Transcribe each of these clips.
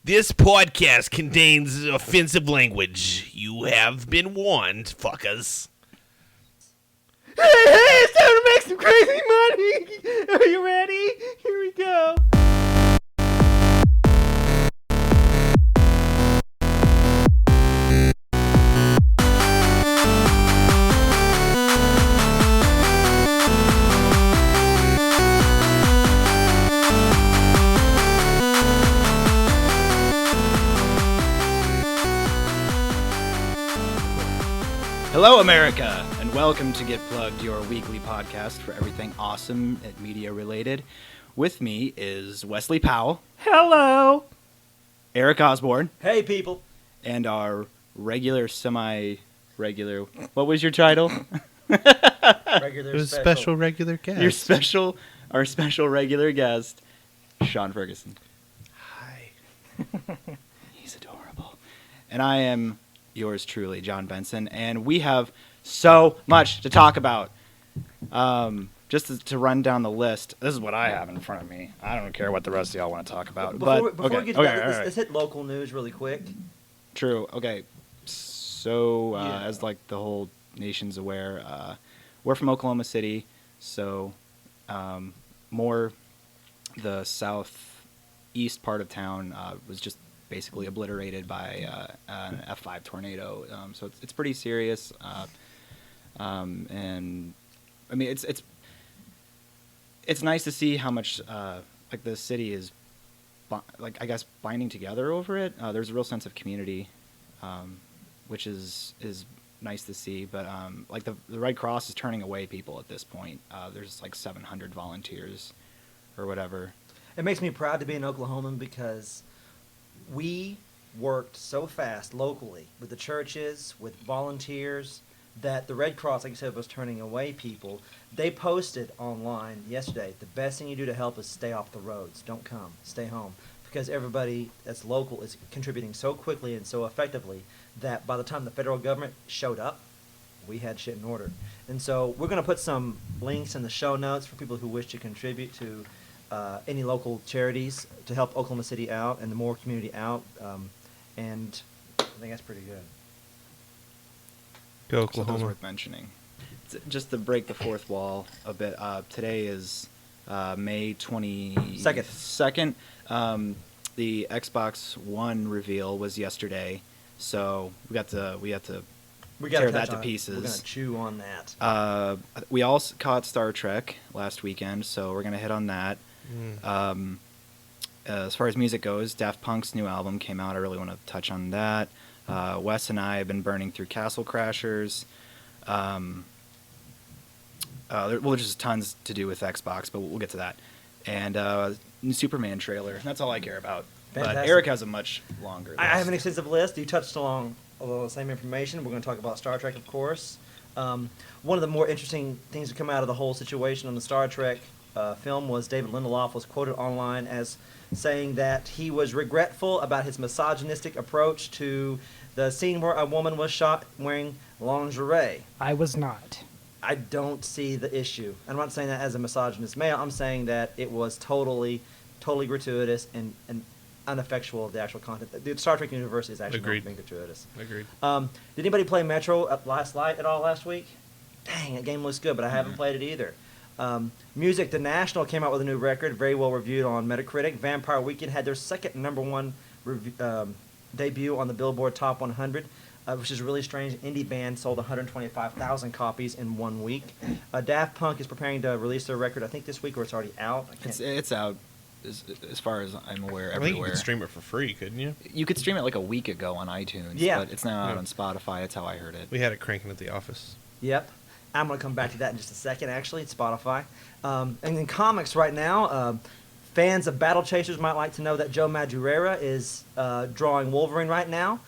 This podcast contains offensive language. You have been warned, fuckers. Hey, it's time to make some crazy money! Are you ready? Here we go. Hello, America, and welcome to Get Plugged, your weekly podcast for everything awesome and media-related. With me is Wesley Powell, Hello. Eric Osborne, Hey, people. and our regular, semi-regular... What was your title? Regular It was special regular guest. Our special regular guest, Sean Ferguson. Hi. He's adorable. And I am yours truly, John Benson, and we have so much to talk about. Just to run down the list, this is what I have in front of me. I don't care what the rest of y'all want to talk about. Before we okay, get to okay, that, all right. let's hit local news really quick. True. Okay. So, Yeah. as like the whole nation's aware, we're from Oklahoma City, so more the southeast part of town was just basically obliterated by an F5 tornado. So it's pretty serious. And I mean, it's nice to see how much like the city is, I guess, binding together over it. There's a real sense of community, which is nice to see. But like the Red Cross is turning away people at this point. There's like 700 volunteers or whatever. It makes me proud to be an Oklahoman because we worked so fast locally with the churches, with volunteers, that the Red Cross, like you said, was turning away people. They posted online yesterday, the best thing you do to help is stay off the roads. Don't come. Stay home. Because everybody that's local is contributing so quickly and so effectively that by the time the federal government showed up, we had shit in order. And so we're going to put some links in the show notes for people who wish to contribute to any local charities to help Oklahoma City out and the more community out. And I think that's pretty good. Go So Oklahoma. that's worth mentioning. Just to break the fourth wall a bit, today is May 22nd. The Xbox One reveal was yesterday, so we had to tear that to pieces. We're going to chew on that. We all caught Star Trek last weekend, so we're going to hit on that. As far as music goes, Daft Punk's new album came out. I really want to touch on that. Wes and I have been burning through Castle Crashers. There's just tons to do with Xbox, but we'll get to that. And new Superman trailer. That's all I care about. Fantastic. But Eric has a much longer list. I have an extensive list. You touched along a lot of the same information. We're going to talk about Star Trek, of course. One of the more interesting things to come out of the whole situation on the Star Trek film was David Lindelof was quoted online as saying that he was regretful about his misogynistic approach to the scene where a woman was shot wearing lingerie. I was not. I don't see the issue. I'm not saying that as a misogynist male. I'm saying that it was totally gratuitous and uneffectual of the actual content. The Star Trek universe is actually not being gratuitous. Agreed. Did anybody play Metro last night at all last week? Dang, that game looks good, but I haven't played it either. Music, The National came out with a new record, very well reviewed on Metacritic. Vampire Weekend had their second number one debut on the Billboard Top 100, which is really strange. Indie band sold 125,000 copies in 1 week. Daft Punk is preparing to release their record, I think this week, or it's already out. It's out, as far as I'm aware, I think you everywhere. could stream it for free, couldn't you? You could stream it like a week ago on iTunes, Yeah. but it's now out Yeah. on Spotify. That's how I heard it. We had it cranking at the office. Yep. I'm going to come back to that in just a second, actually. It's Spotify. And in comics right now, fans of Battle Chasers might like to know that Joe Madureira is drawing Wolverine right now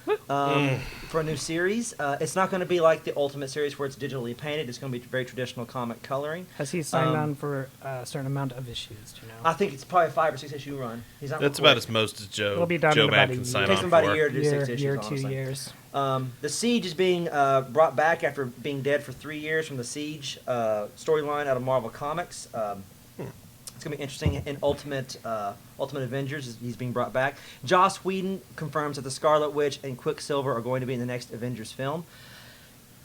for a new series. It's not going to be like the Ultimate series where it's digitally painted. It's going to be very traditional comic coloring. Has he signed on for a certain amount of issues? Do you know? I think it's probably a 5 or 6 issue run. He's not That's real about quick. as most as Joe It'll be done Joe in about Mad a can year. sign It takes on him about for. a year to do 6 issues, year, honestly. 2 years. The Siege is being brought back after being dead for 3 years from the Siege storyline out of Marvel Comics. It's gonna be interesting. In Ultimate Avengers, he's being brought back. Joss Whedon confirms that the Scarlet Witch and Quicksilver are going to be in the next Avengers film.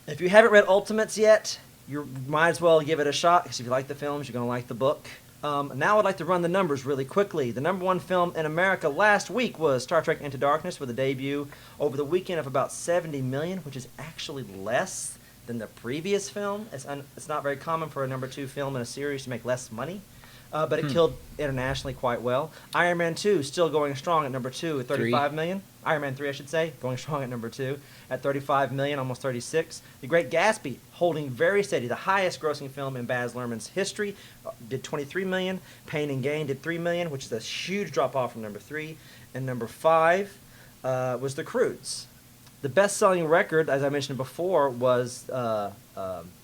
If you haven't read Ultimates yet, you might as well give it a shot, because if you like the films, you're gonna like the book. Now I'd like to run the numbers really quickly. The number one film in America last week was Star Trek Into Darkness, with a debut over the weekend of about 70 million, which is actually less than the previous film. It's not very common for a number two film in a series to make less money. But it killed internationally quite well. Iron Man 2 still going strong at number 2 at 35 million. Iron Man 3, I should say, going strong at number 2 at 35 million, almost 36. The Great Gatsby holding very steady, the highest grossing film in Baz Luhrmann's history, did 23 million. Pain and Gain did 3 million, which is a huge drop off from number 3. And number 5 was The Croods. The best-selling record, as I mentioned before, was The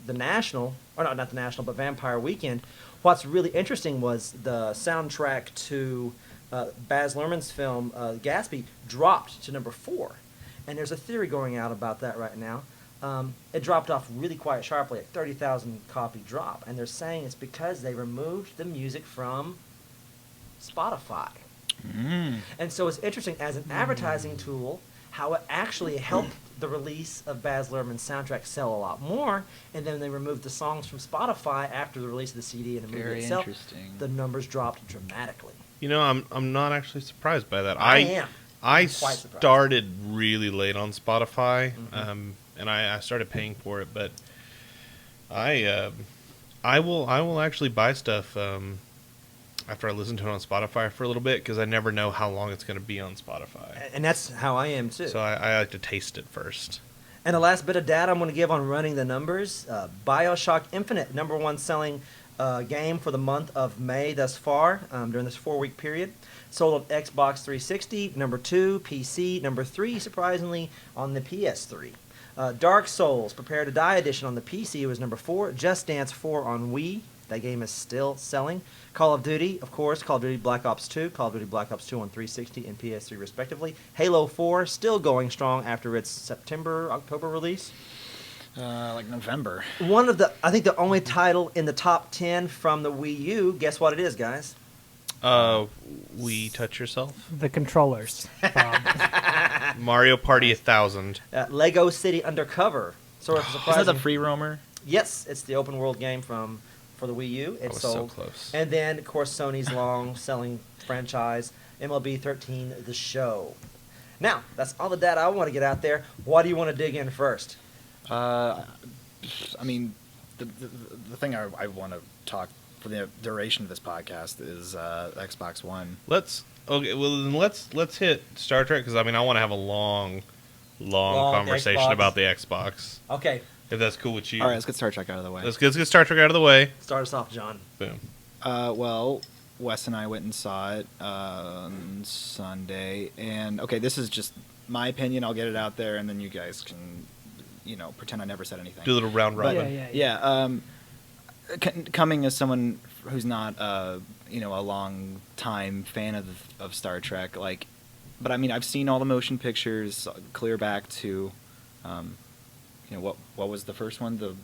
National, or not The National, but Vampire Weekend. What's really interesting was the soundtrack to Baz Luhrmann's film Gatsby dropped to number 4. And there's a theory going out about that right now. It dropped off really quite sharply at 30,000 copy drop. And they're saying it's because they removed the music from Spotify. And so it's interesting as an advertising tool how it actually helped the release of Baz Luhrmann's soundtrack sell a lot more, and then they removed the songs from Spotify after the release of the CD and the movie itself. Interesting. The numbers dropped dramatically. You know, I'm not actually surprised by that. I am. I quite surprised. started really late on Spotify, and I started paying for it, but I will actually buy stuff after I listen to it on Spotify for a little bit, because I never know how long it's going to be on Spotify. And that's how I am, too. So I like to taste it first. And the last bit of data I'm going to give on running the numbers, BioShock Infinite, number one selling game for the month of May thus far, during this 4-week period. Sold on Xbox 360, number 2, PC, number 3, surprisingly, on the PS3. Dark Souls, Prepare to Die edition on the PC was number 4. Just Dance 4 on Wii. That game is still selling. Call of Duty, of course, Call of Duty Black Ops 2, Call of Duty Black Ops 2 on 360 and PS3 respectively. Halo 4 still going strong after its October release. Like November. I think the only title in the top 10 from the Wii U, guess what it is, guys? Wii Touch Yourself? The controllers, Bob. Mario Party 1000. Lego City Undercover. Sort of surprising. Is that the free roamer? Yes, it's the open world game for the Wii U. It's sold. So close. And then, of course, Sony's long-selling franchise, MLB 13, The Show. Now, that's all the data I want to get out there. What do you want to dig in first? I mean, the thing I want to talk for the duration of this podcast is Xbox One. Let's hit Star Trek, because I want to have a long conversation Xbox. about the Xbox. Okay, If that's cool with you. All right, let's get Star Trek out of the way. Let's get Star Trek out of the way. start us off, John. Boom. Well, Wes and I went and saw it on Sunday, and okay, this is just my opinion. I'll get it out there, and then you guys can, pretend I never said anything. Do a little round robin. Yeah. Coming as someone who's not, a long time fan of Star Trek, but I've seen all the motion pictures, clear back to, what was the first one? The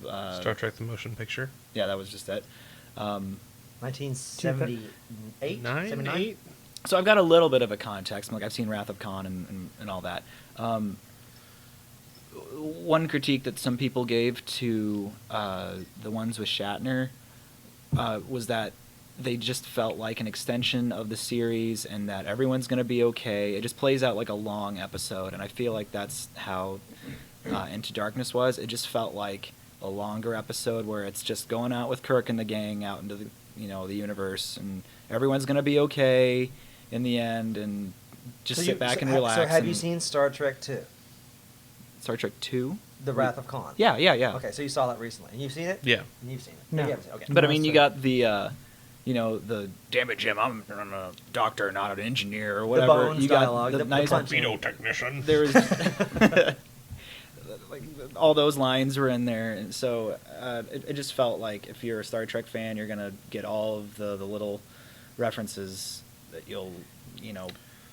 Star Trek: The Motion Picture. Yeah, that was just it. 1978, 79? 8? So I've got a little bit of a context. I've seen Wrath of Khan and all that. One critique that some people gave to the ones with Shatner was that they just felt like an extension of the series, and that everyone's going to be okay. It just plays out like a long episode, and I feel like that's how Into Darkness was. It just felt like a longer episode where it's just going out with Kirk and the gang out into the the universe, and everyone's going to be okay in the end, and just sit back and relax. So have you seen Star Trek 2? Star Trek 2? The Wrath of Khan. Yeah. Okay, so you saw that recently, and you've seen it. Yeah. And you've seen it. No. You haven't seen it. Okay. But No, you sir. got the the damn it, Jim, I'm a doctor, not an engineer, or whatever. Bones you got dialogue, the the nice punching. Torpedo technician. There was like all those lines were in there, and so it just felt like if you're a Star Trek fan, you're gonna get all of the little references that you'll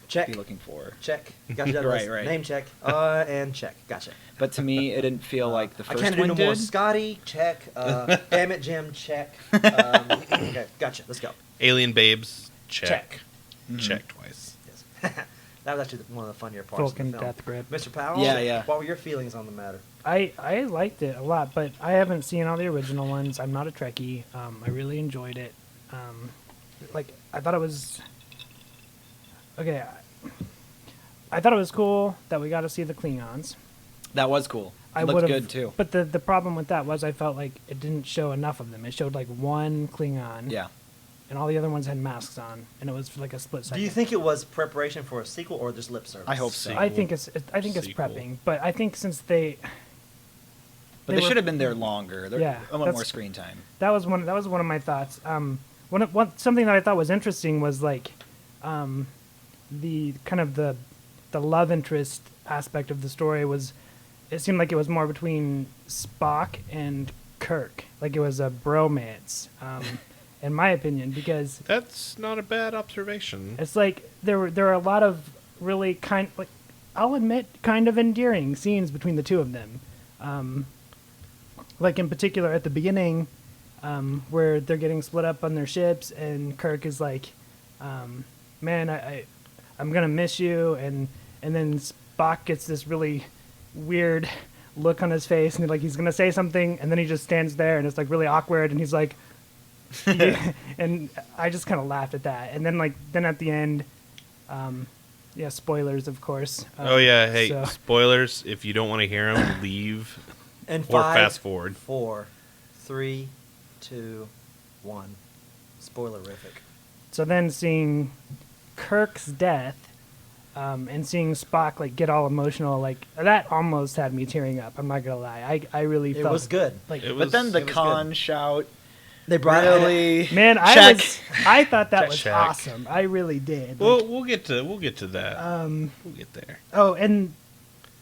Check. be looking for. Check. Gotcha. Right. Name check. And check. Gotcha. But to me, it didn't feel like the I first can't do one no did. more. Scotty, check. Damn it, Jim, check. Okay, gotcha. Let's go. Alien babes, check. Check. Check twice. Yes. That was actually one of the funnier parts Vulcan of the film. death grip. Mr. Powell? Yeah. What were your feelings on the matter? I liked it a lot, but I haven't seen all the original ones. I'm not a Trekkie. I really enjoyed it. I thought it was okay. I thought it was cool that we got to see the Klingons. That was cool. I It looked would've- good too. But the problem with that was I felt like it didn't show enough of them. It showed like one Klingon. Yeah. And all the other ones had masks on, and it was for like a split second. Do you think it was preparation for a sequel or just lip service? I hope so. I think it's Sequel. prepping, but I think since they But they were- should have been there longer. Yeah, I want that's- more screen time. that was one of my thoughts. Something that I thought was interesting was like the kind of the love interest aspect of the story was. It seemed like it was more between Spock and Kirk, like it was a bromance, in my opinion, because That's not a bad observation. it's like there are a lot of really I'll admit kind of endearing scenes between the two of them. Like in particular at the beginning, where they're getting split up on their ships, and Kirk is like, "Man, I'm gonna miss you," and then Spock gets this really weird look on his face, and he's gonna say something, and then he just stands there, and it's like really awkward, and he's like, and I just kind of laughed at that, and then at the end, yeah, spoilers of course. Oh yeah, hey, so- spoilers. If you don't want to hear them, leave And or 5, fast forward. 4, 3, 2, 1. Spoilerific. So then seeing Kirk's death, and seeing Spock get all emotional, that almost had me tearing up. I'm not gonna lie. I really It felt was good. Like, It But was- then the it was con good. shout. They brought Really? man, Check. I thought that Check, was check. awesome. I really did. Well, we'll get to that. We'll get there. Oh, and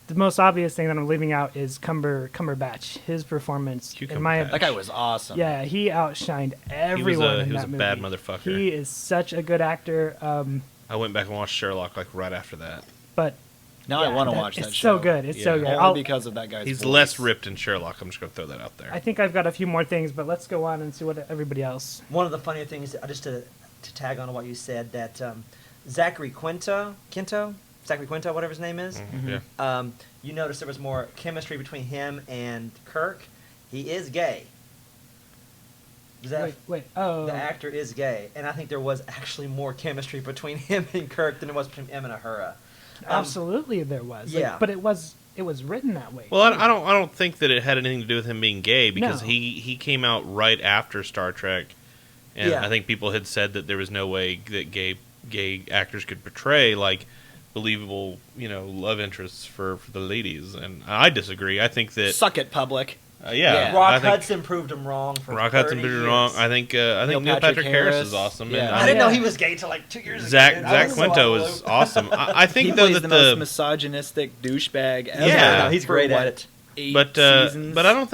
the most obvious thing that I'm leaving out is Cumberbatch. His performance, in my Cucumberbatch. That guy was awesome. yeah, he outshined everyone in he was that a movie. bad motherfucker. He is such a good actor. I went back and watched Sherlock right after that. But Now I yeah, want to watch that it's show. so good. It's so Yeah. good. Only because of that guy's He's voice. less ripped in Sherlock. I'm just going to throw that out there. I think I've got a few more things, but let's go on and see what everybody else. One of the funnier things, just to tag on to what you said, that Zachary Quinto, whatever his name is, Yeah. you notice there was more chemistry between him and Kirk. He is gay. Oh, The actor is gay, and I think there was actually more chemistry between him and Kirk than there was between him and Uhura. absolutely there was. yeah. But it was written that way. Well, I don't think that it had anything to do with him being gay because No. he came out right after Star Trek, and Yeah. I think people had said that there was no way that gay actors could portray believable love interests for the ladies, and I disagree. I think that Suck it, public. yeah, Rock I think Hudson proved him wrong for Rock 30 Hudson did it years. wrong. I think Neil Patrick Harris is awesome. Yeah. And I didn't know Yeah. he was gay till 2 years ago. Zach dude. I Zach was so Quinto out of the is loop. awesome. I think He though plays that the most misogynistic douchebag ever. Yeah. No, he's for great at what, it. 8 but seasons? I don't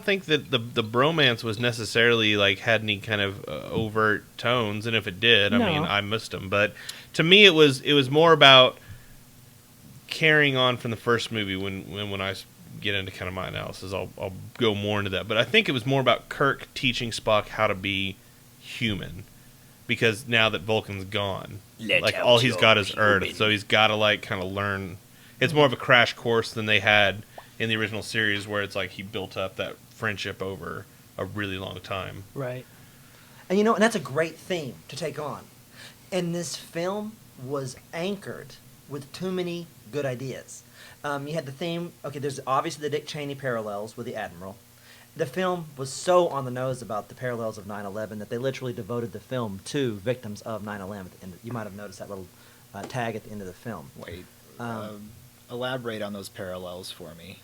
think that the bromance was necessarily had any kind of overt tones, and if it did, I No. mean, I missed them. But to me, it was more about carrying on from the first movie. When I get into kind of my analysis, I'll go more into that. But I think it was more about Kirk teaching Spock how to be human, because now that Vulcan's gone, all he's got is Earth, so he's got to kind of learn. It's more of a crash course than they had in the original series, where it's he built up that friendship over a really long time. Right. And and that's a great theme to take on. And this film was anchored with too many good ideas. You had the theme, there's obviously the Dick Cheney parallels with the Admiral. The film was so on the nose about the parallels of 9/11 that they literally devoted the film to victims of 9/11. And you might have noticed that little tag at the end of the film. Wait. Um, Elaborate on those parallels for me.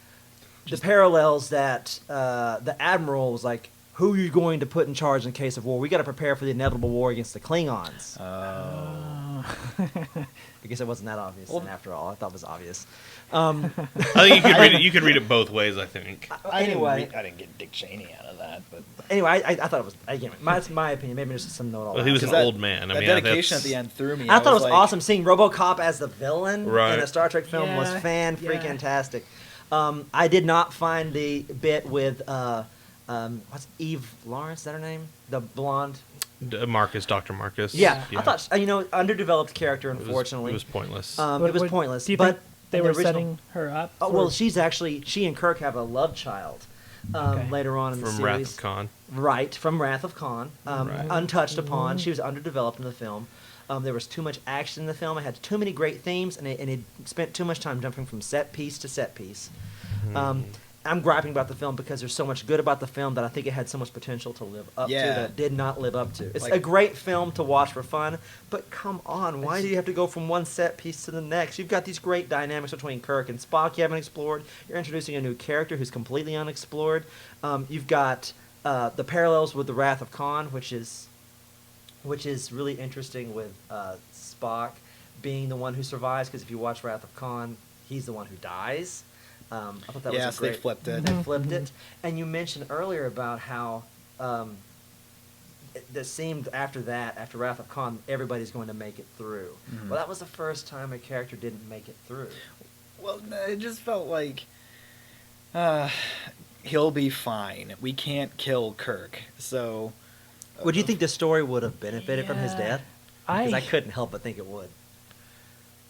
The parallels that the Admiral was like, who are you going to put in charge in case of war? We got to prepare for the inevitable war against the Klingons. I guess it wasn't that obvious. Well- and after all, I thought it was obvious. I think you could read it both ways. I think. Anyway, I didn't get Dick Cheney out of that, but I thought it was. Again, that's my opinion. Maybe there's some note. Well, he was an that- old man. I that mean, dedication that's- at the end threw me. I thought it was like, awesome seeing RoboCop as the villain Right. in a Star Trek film was Yeah, fan-freaking-tastic. I did not find the bit with what's Eve Lawrence? Is that her name? The blonde. Marcus, Dr. Marcus. Yeah, I thought underdeveloped character. Unfortunately, it was pointless. It was pointless. Do you but think they in the were original- setting her up? Oh, for- well, she and Kirk have a love child Okay. later on in the From series. Wrath of Khan. Right, from Wrath of Khan. Right. Untouched upon. She was underdeveloped in the film. There was too much action in the film. It had too many great themes, and it spent too much time jumping from set piece to set piece. I'm griping about the film because there's so much good about the film that I think it had so much potential to live up to that it did not live up to. It's Like- a great film to watch for fun, but come on, why do you have to go from one set piece to the next? You've got these great dynamics between Kirk and Spock you haven't explored. You're introducing a new character who's completely unexplored. You've got the parallels with the Wrath of Khan, which is really interesting with Spock being the one who survives, because if you watch Wrath of Khan, he's the one who dies. I thought that was Yes, a great... they flipped it. They flipped it. And you mentioned earlier about how it seemed after Wrath of Khan, everybody's going to make it through. Mhm. Well, that was the first time a character didn't make it through. Well, no, it just felt like he'll be fine. We can't kill Kirk, so. Would you think the story would have benefited from his Yeah. death? Because I couldn't help but think it would.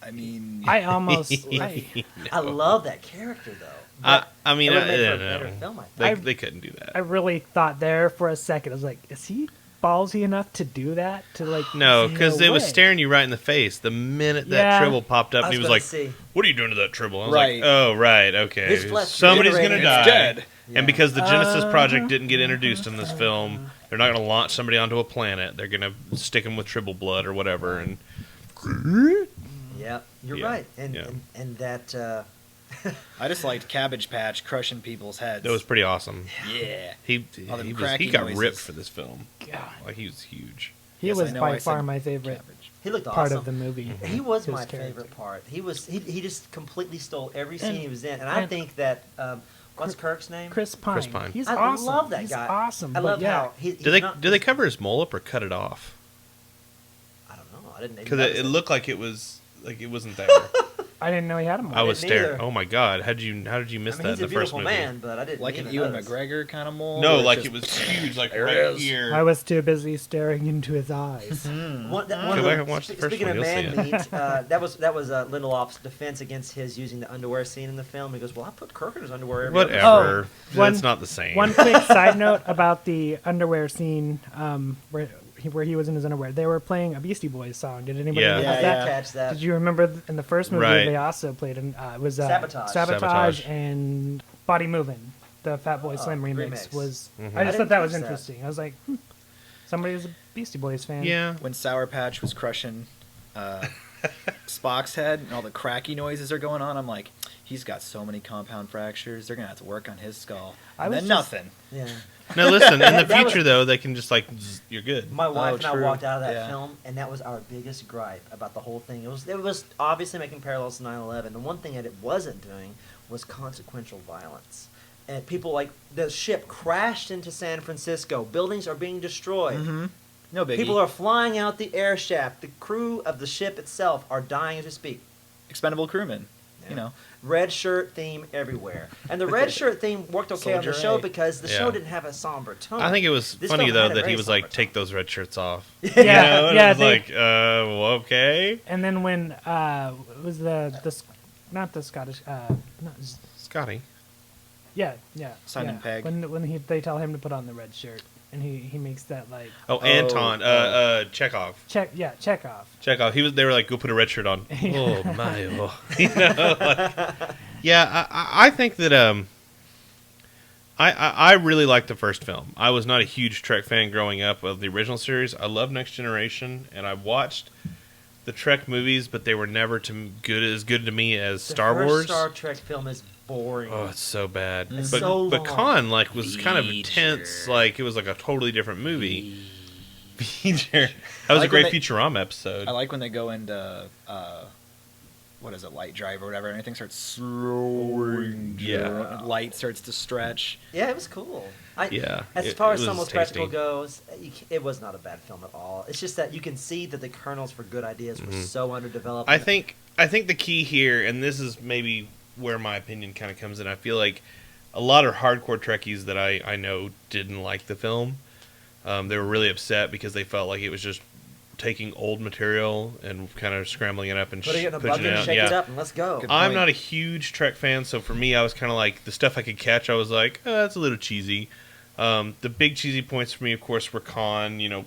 I mean, I almost. I love that character, though. I mean, it would make for a no. better film, I think. They couldn't do that. I really thought there for a second. I was like, is he ballsy enough to do that? To like No, say because no it was way? staring you right in the face the minute that Yeah. Tribble popped up, I and he was was like, gonna say- "What are you doing to that Tribble?" I was Right. like, "Oh, right, okay. His flesh Somebody's gonna regenerated. die." It's dead. Yeah. And because the Genesis Project didn't get introduced in this film, they're not going to launch somebody onto a planet. They're going to stick them with Tribble blood or whatever. And Yeah, you're Yeah, right. And, yeah. and that... I just liked Cabbage Patch crushing people's heads. that was pretty awesome. Yeah. He All them he cracking got noises. ripped for this film. God. Like he was huge. He Yes, I was know, by I far said my favorite Cabbage. He looked part awesome. of the movie. He was his my character. favorite part. He just completely stole every scene And- he was in. And I and- think that... what's Kirk's name? Chris Pine. Chris Pine. He's I awesome. love that He's guy. awesome. I but love yeah. how... Do they cover his mole up or cut it off? I don't know. I didn't... Because it looked like it wasn't there. I didn't know he had a mole. I was didn't either. staring. Oh my god! How did you miss I mean, that he's in a the first beautiful movie? man, but I didn't Like even an Ewan notice. McGregor kind of mole? No, or like just- it was huge, like There it right is. here. I was too busy staring into his eyes. One Go of back and watch the first speaking one, of you'll see man it. meat, that was Lindelof's defense against his using the underwear scene in the film. He goes, "Well, I put Kirk in his underwear." Every episode." Whatever. Oh, one- That's not the same. One quick side note about the underwear scene, where he was in his underwear. They were playing a Beastie Boys song. Did anybody Yeah. know Yeah, about I that? did catch that. Did you remember in the first movie Right. they also played it was Sabotage. Sabotage Sabotage. and Body Movin', the Fat Boy Slim remix, remix. was. Mhm. I I just didn't thought that was catch that. interesting. I was like, somebody who's a Beastie Boys fan. Yeah. When Sour Patch was crushing Spock's head and all the cracky noises are going on, I'm like, he's got so many compound fractures. They're gonna have to work on his skull. I And was then just- nothing. Yeah. Now listen, in the That was- future though, they can just like zzz, you're good. My wife Oh, and I true. walked out of that Yeah. film, and that was our biggest gripe about the whole thing. It was obviously making parallels to 9/11. The one thing that it wasn't doing was consequential violence. And people like the ship crashed into San Francisco. Buildings are being destroyed. Mm-hmm. No biggie. People are flying out the air shaft. The crew of the ship itself are dying as we speak. expendable crewmen. Yeah. You know. Red shirt theme everywhere. And the red shirt theme worked okay on the Soldier show A. because the Yeah. show didn't have a somber tone. I think it was This funny film though had a that he very was like, somber "Take tone. those red shirts off." Yeah, You know? And yeah, I was they- like, well, okay, And then when it was not the Scottish not, Scotty. yeah Simon yeah. Pegg. When they tell him to put on the red shirt and he makes that like Oh, Anton. Chekhov. Chekhov. Chekhov. They were like, "Go put a red shirt on." Oh my! Oh. You know, like, yeah. I think that I really liked the first film. I was not a huge Trek fan growing up of the original series. I love Next Generation, and I watched the Trek movies, but they were never as good to me as The Star first Wars. Star Trek film is boring. Oh, it's so bad. It's but so but long. Khan like was kind of Feature. intense. Like it was like a totally different movie. Feature. That was like a great when they- Futurama episode. I like when they go into what is it, light drive or whatever, and everything starts slowing down. Yeah. Light starts to stretch. Yeah, it was cool. Yeah, As it- far it as some was spectacle tasty. goes, it was not a bad film at all. It's just that you can see that the kernels for good ideas were so underdeveloped. I think the key here, and this is maybe where my opinion kind of comes in. I feel like a lot of hardcore Trekkies that I know didn't like the film. They were really upset because they felt like it was just taking old material and kind of scrambling it up and Putting it in a pushing bucket, it out. shake it up, and let's go. Good I'm point. not a huge Trek fan, so for me, I was kind of like the stuff I could catch. I was like, that's a little cheesy. The big cheesy points for me, of course, were Khan. Yeah.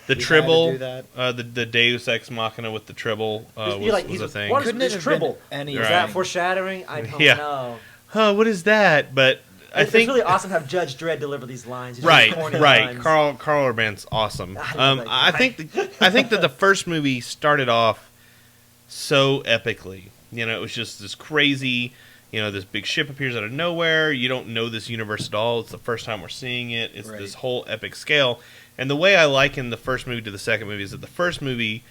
The We had to Tribble, do that. the Deus Ex Machina with the Tribble You're like, was a thing. What is Couldn't this it have been Tribble? any- Is Right. that foreshadowing? I don't Yeah. know. Huh, what is that? But I It's think really awesome to have Judge Dredd deliver these lines. These right, corny right. lines. Carl Urban's awesome. I love that I guy. think that the first movie started off so epically. It was just this crazy. This big ship appears out of nowhere. You don't know this universe at all. It's the first time we're seeing it. It's Right. this whole epic scale. And the way I liken the first movie to the second movie is that the first movie,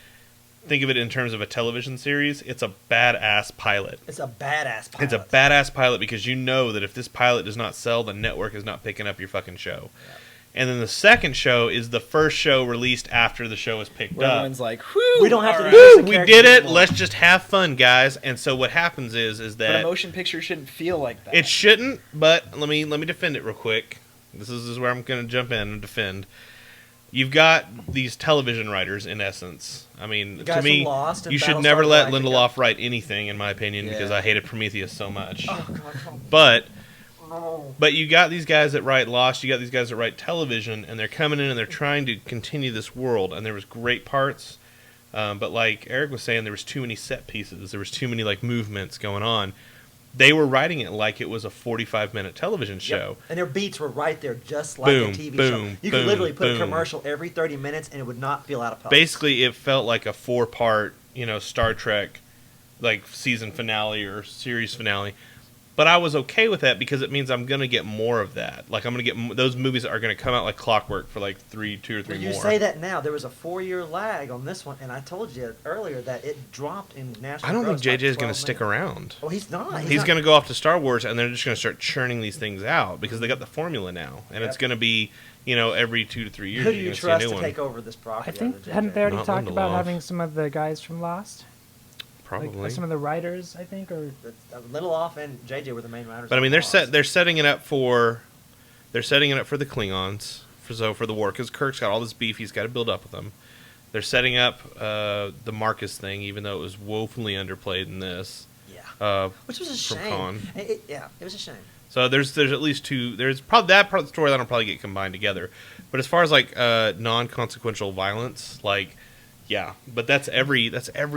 think of it in terms of a television series, it's a badass pilot. It's a badass pilot. It's a badass pilot because you know that if this pilot does not sell, the network is not picking up your fucking show. Yeah. And then the second show is the first show released after the show is picked Where up. everyone's like, whew, We don't have to all do right. this. Woo, we characters did it. anymore. Let's just have fun, guys. And so what happens is But a that motion picture shouldn't feel like that. it shouldn't. But let me defend it real quick. This is where I'm going to jump in and defend. You've got these television writers, in essence. I mean, The to guys me, from Lost and you should Battlestar never let Galactica. Lindelof write anything, in my opinion, because Yeah. I hated Prometheus so much. Oh, God, no. But you got these guys that write Lost, you got these guys that write television, and they're coming in and they're trying to continue this world. And there was great parts, but like Eric was saying, there was too many set pieces. There was too many like movements going on. They were writing it like it was a 45-minute television show. Yep. And their beats were right there, just like Boom, a TV boom, show. You could boom, literally put boom. a commercial every 30 minutes, and it would not feel out of place. Basically, it felt like a 4-part, Star Trek, like season finale or series finale. But I was okay with that because it means I'm going to get more of that. Like, I'm going to get those movies that are going to come out like clockwork for like 2 or 3 Well, more. you say that now. There was a 4-year lag on this one, and I told you earlier that it dropped in national. I don't think gross by JJ is going to 12 stick million. around. Oh, he's not. He's not. going to go off to Star Wars, and they're just going to start churning these things out because they got the formula now, and it's Yep. going to be, every 2 to 3 years Who do you're you going to see a trust new to one. take over this property? I think other than hadn't JJ? they already Not talked about Lindelof. having some of the guys from Lost? Probably. Like, some of the writers, I think, or Lindelof and JJ were the main writers. But I on mean, Lost. they're setting it up for the Klingons for the war because Kirk's got all this beef he's got to build up with them. They're setting up the Marcus thing, even though it was woefully underplayed in this. Yeah. Which was a from shame. Khan. Yeah, it was a shame. So there's at least two. There's probably that part of the storyline will probably get combined together. But as far as like non-consequential violence, like yeah, but that's every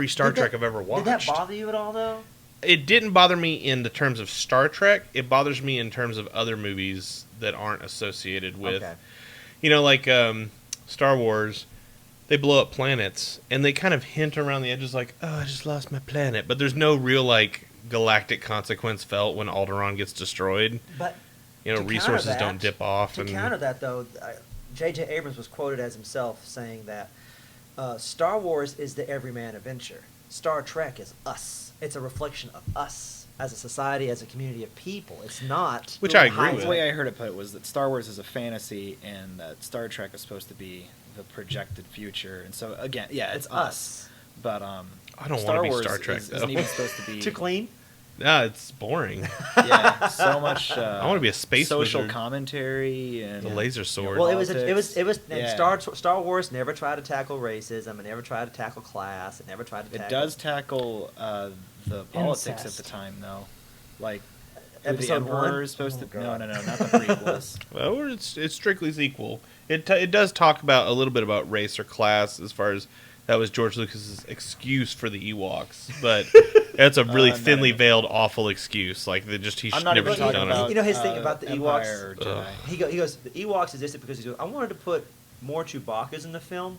Star Trek I've ever watched. Did that bother you at all, though? It didn't bother me in the terms of Star Trek. It bothers me in terms of other movies that aren't associated with, Okay. like Star Wars. They blow up planets, and they kind of hint around the edges, like, "Oh, I just lost my planet," but there's no real like galactic consequence felt when Alderaan gets destroyed. But You know, to counter resources that- don't dip off. to and counter that, though, J.J. Abrams was quoted as himself saying that Star Wars is the everyman adventure. Star Trek is us. It's a reflection of us as a society, as a community of people. It's not. Which I agree high- with. The way I heard it put was that Star Wars is a fantasy and that Star Trek is supposed to be the projected future. And so again, yeah, it's us. But I don't Star want to be Wars Star Trek isn't though. even supposed to be Too clean. Nah, it's boring. yeah, so much. I want to be a space social wizard. commentary and The laser sword. Well, it was. And Yeah. Star Wars never tried to tackle racism. It never tried to tackle class. It never tried to. It tackle does tackle the politics at Incest. the time, though. Like, who the Episode Emperor 1? is supposed Oh, to. No, God. not the prequels. Well, it's strictly sequel. It does talk about a little bit about race or class as far as that was George Lucas's excuse for the Ewoks, but that's a really No. thinly veiled, awful excuse. Like they just he I'm should not never even should have talking done about it. You know his thing about the Empire Ewoks? or Jedi. He goes, the Ewoks existed because he goes, I wanted to put more Chewbacca's in the film,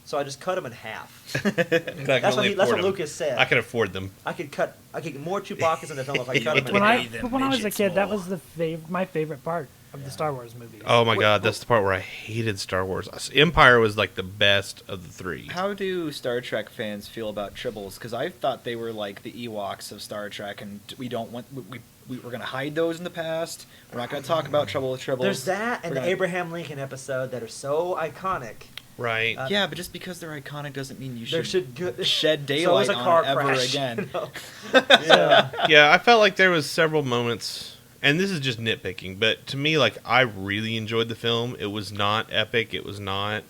so I just cut them in half. That's what Lucas said. I can afford them. I could get more Chewbacca's in the film if I cut them in When half. I was a kid, that was my favorite part of the Star Wars movies. Oh my god, that's the part where I hated Star Wars. Empire was like the best of the three. How do Star Trek fans feel about tribbles? Because I thought they were like the Ewoks of Star Trek, and we don't want we're going to hide those in the past. We're not going to talk about trouble with tribbles. There's that and We're the gonna- Abraham Lincoln episode that are so iconic. Right. Yeah, but just because they're iconic doesn't mean you There should should shed so daylight is a on car it ever crash, again. you know? Yeah, I felt like there was several moments, and this is just nitpicking, but to me, like, I really enjoyed the film. It was not epic. It was not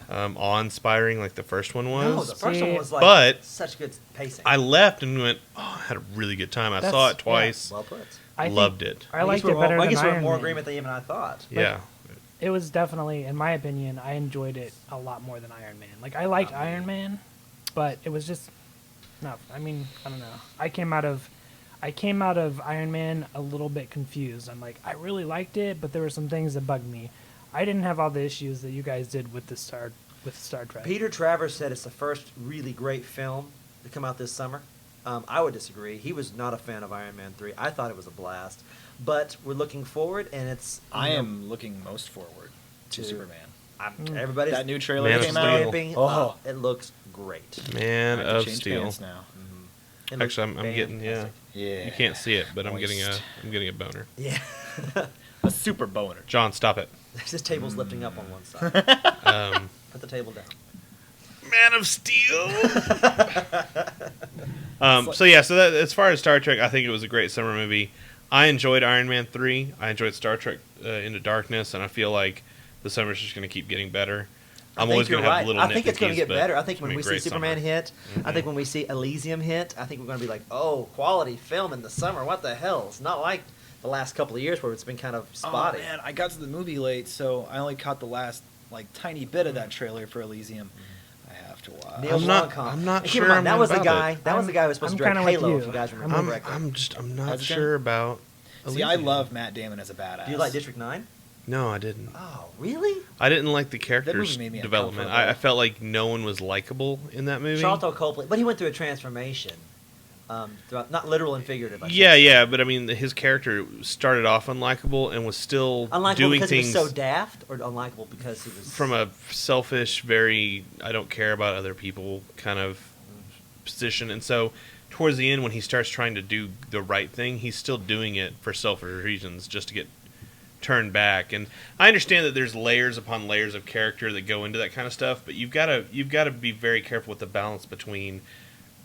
awe-inspiring like the first one was. No, the first one was like But such good pacing. I left and went, oh, I had a really good time. I saw it twice. Well put. I Loved think it. I liked guess it better I than guess we're in Iron more Man. agreement than even I thought. Yeah. It was definitely, in my opinion, I enjoyed it a lot more than Iron Man. Like, I liked Iron Man, but it was just no. I mean, I don't know. I came out of Iron Man a little bit confused. I'm like, I really liked it, but there were some things that bugged me. I didn't have all the issues that you guys did with Star Trek. Peter Travers said it's the first really great film to come out this summer. I would disagree. He was not a fan of Iron Man 3. I thought it was a blast. But we're looking forward, and it's... I am looking most forward to To- Superman. Everybody's That new trailer Man of came Steel. out. ramping Oh. up. It looks great. Man I have to of change Steel. pants now. It looks Actually, I'm getting fantastic. Yeah. You can't see it, but I'm getting Moist. a boner. Yeah. A super boner. John, stop it. This table's lifting up on one side. Put the table down. Man of Steel. So that as far as Star Trek, I think it was a great summer movie. I enjoyed Iron Man 3. I enjoyed Star Trek Into Darkness, and I feel like the summer's just going to keep getting better. I'm always going to have little I think it's going to nitpickies, get but better. I think it's when gonna we be a see great Superman summer. hit, I think when we see Elysium hit, I think we're going to be like, oh, quality film in the summer. What the hell? It's not like the last couple of years where it's been kind of spotty. Oh man, I got to the movie late, so I only caught the last tiny bit of that trailer for Elysium. I have to watch. Neil I'm not- Blomkamp. I'm not And keep sure in mind, I'm that was the about guy. it. That was the guy who was supposed I'm to direct kinda with Halo. you. If you guys remember I'm- correctly. I'm not How's it sure about. See, I Elysium. love Matt Damon as a badass. Do you like District 9? No, I didn't. Oh, really? I didn't like the movie characters' made me development. uncomfortable. I felt like no one was likable in that movie. Charlton Copley, but he went through a transformation. Throughout, not literal and figurative. I should Yeah, say. yeah, but I mean, his character started off unlikable and was still Unlikable doing because things he was so daft, or unlikable because he was from a selfish, very I don't care about other people kind of position. And so, towards the end, when he starts trying to do the right thing, he's still doing it for selfish reasons, just to get turned back. And I understand that there's layers upon layers of character that go into that kind of stuff, but you've got to be very careful with the balance between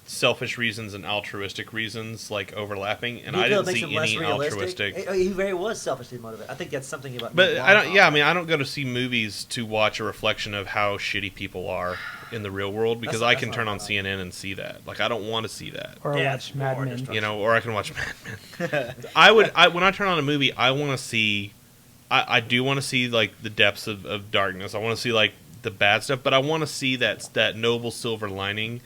selfish reasons and altruistic reasons, like overlapping. And Do you I feel it didn't makes see him less any realistic? altruistic. He very was selfishly motivated. I think that's something about. But Neil I don't. Blomkamp. Yeah, I mean, I don't go to see movies to watch a reflection of how shitty people are in the real world because That's I not- can that's turn not on right. CNN and see that. Like, I don't want to see that. Or Yeah, watch Mad more Men. destruction. You know, or I can watch Mad Men. When I turn on a movie, I want to see. I do want to see like the depths of darkness. I want to see like the bad stuff, but I want to see that noble silver lining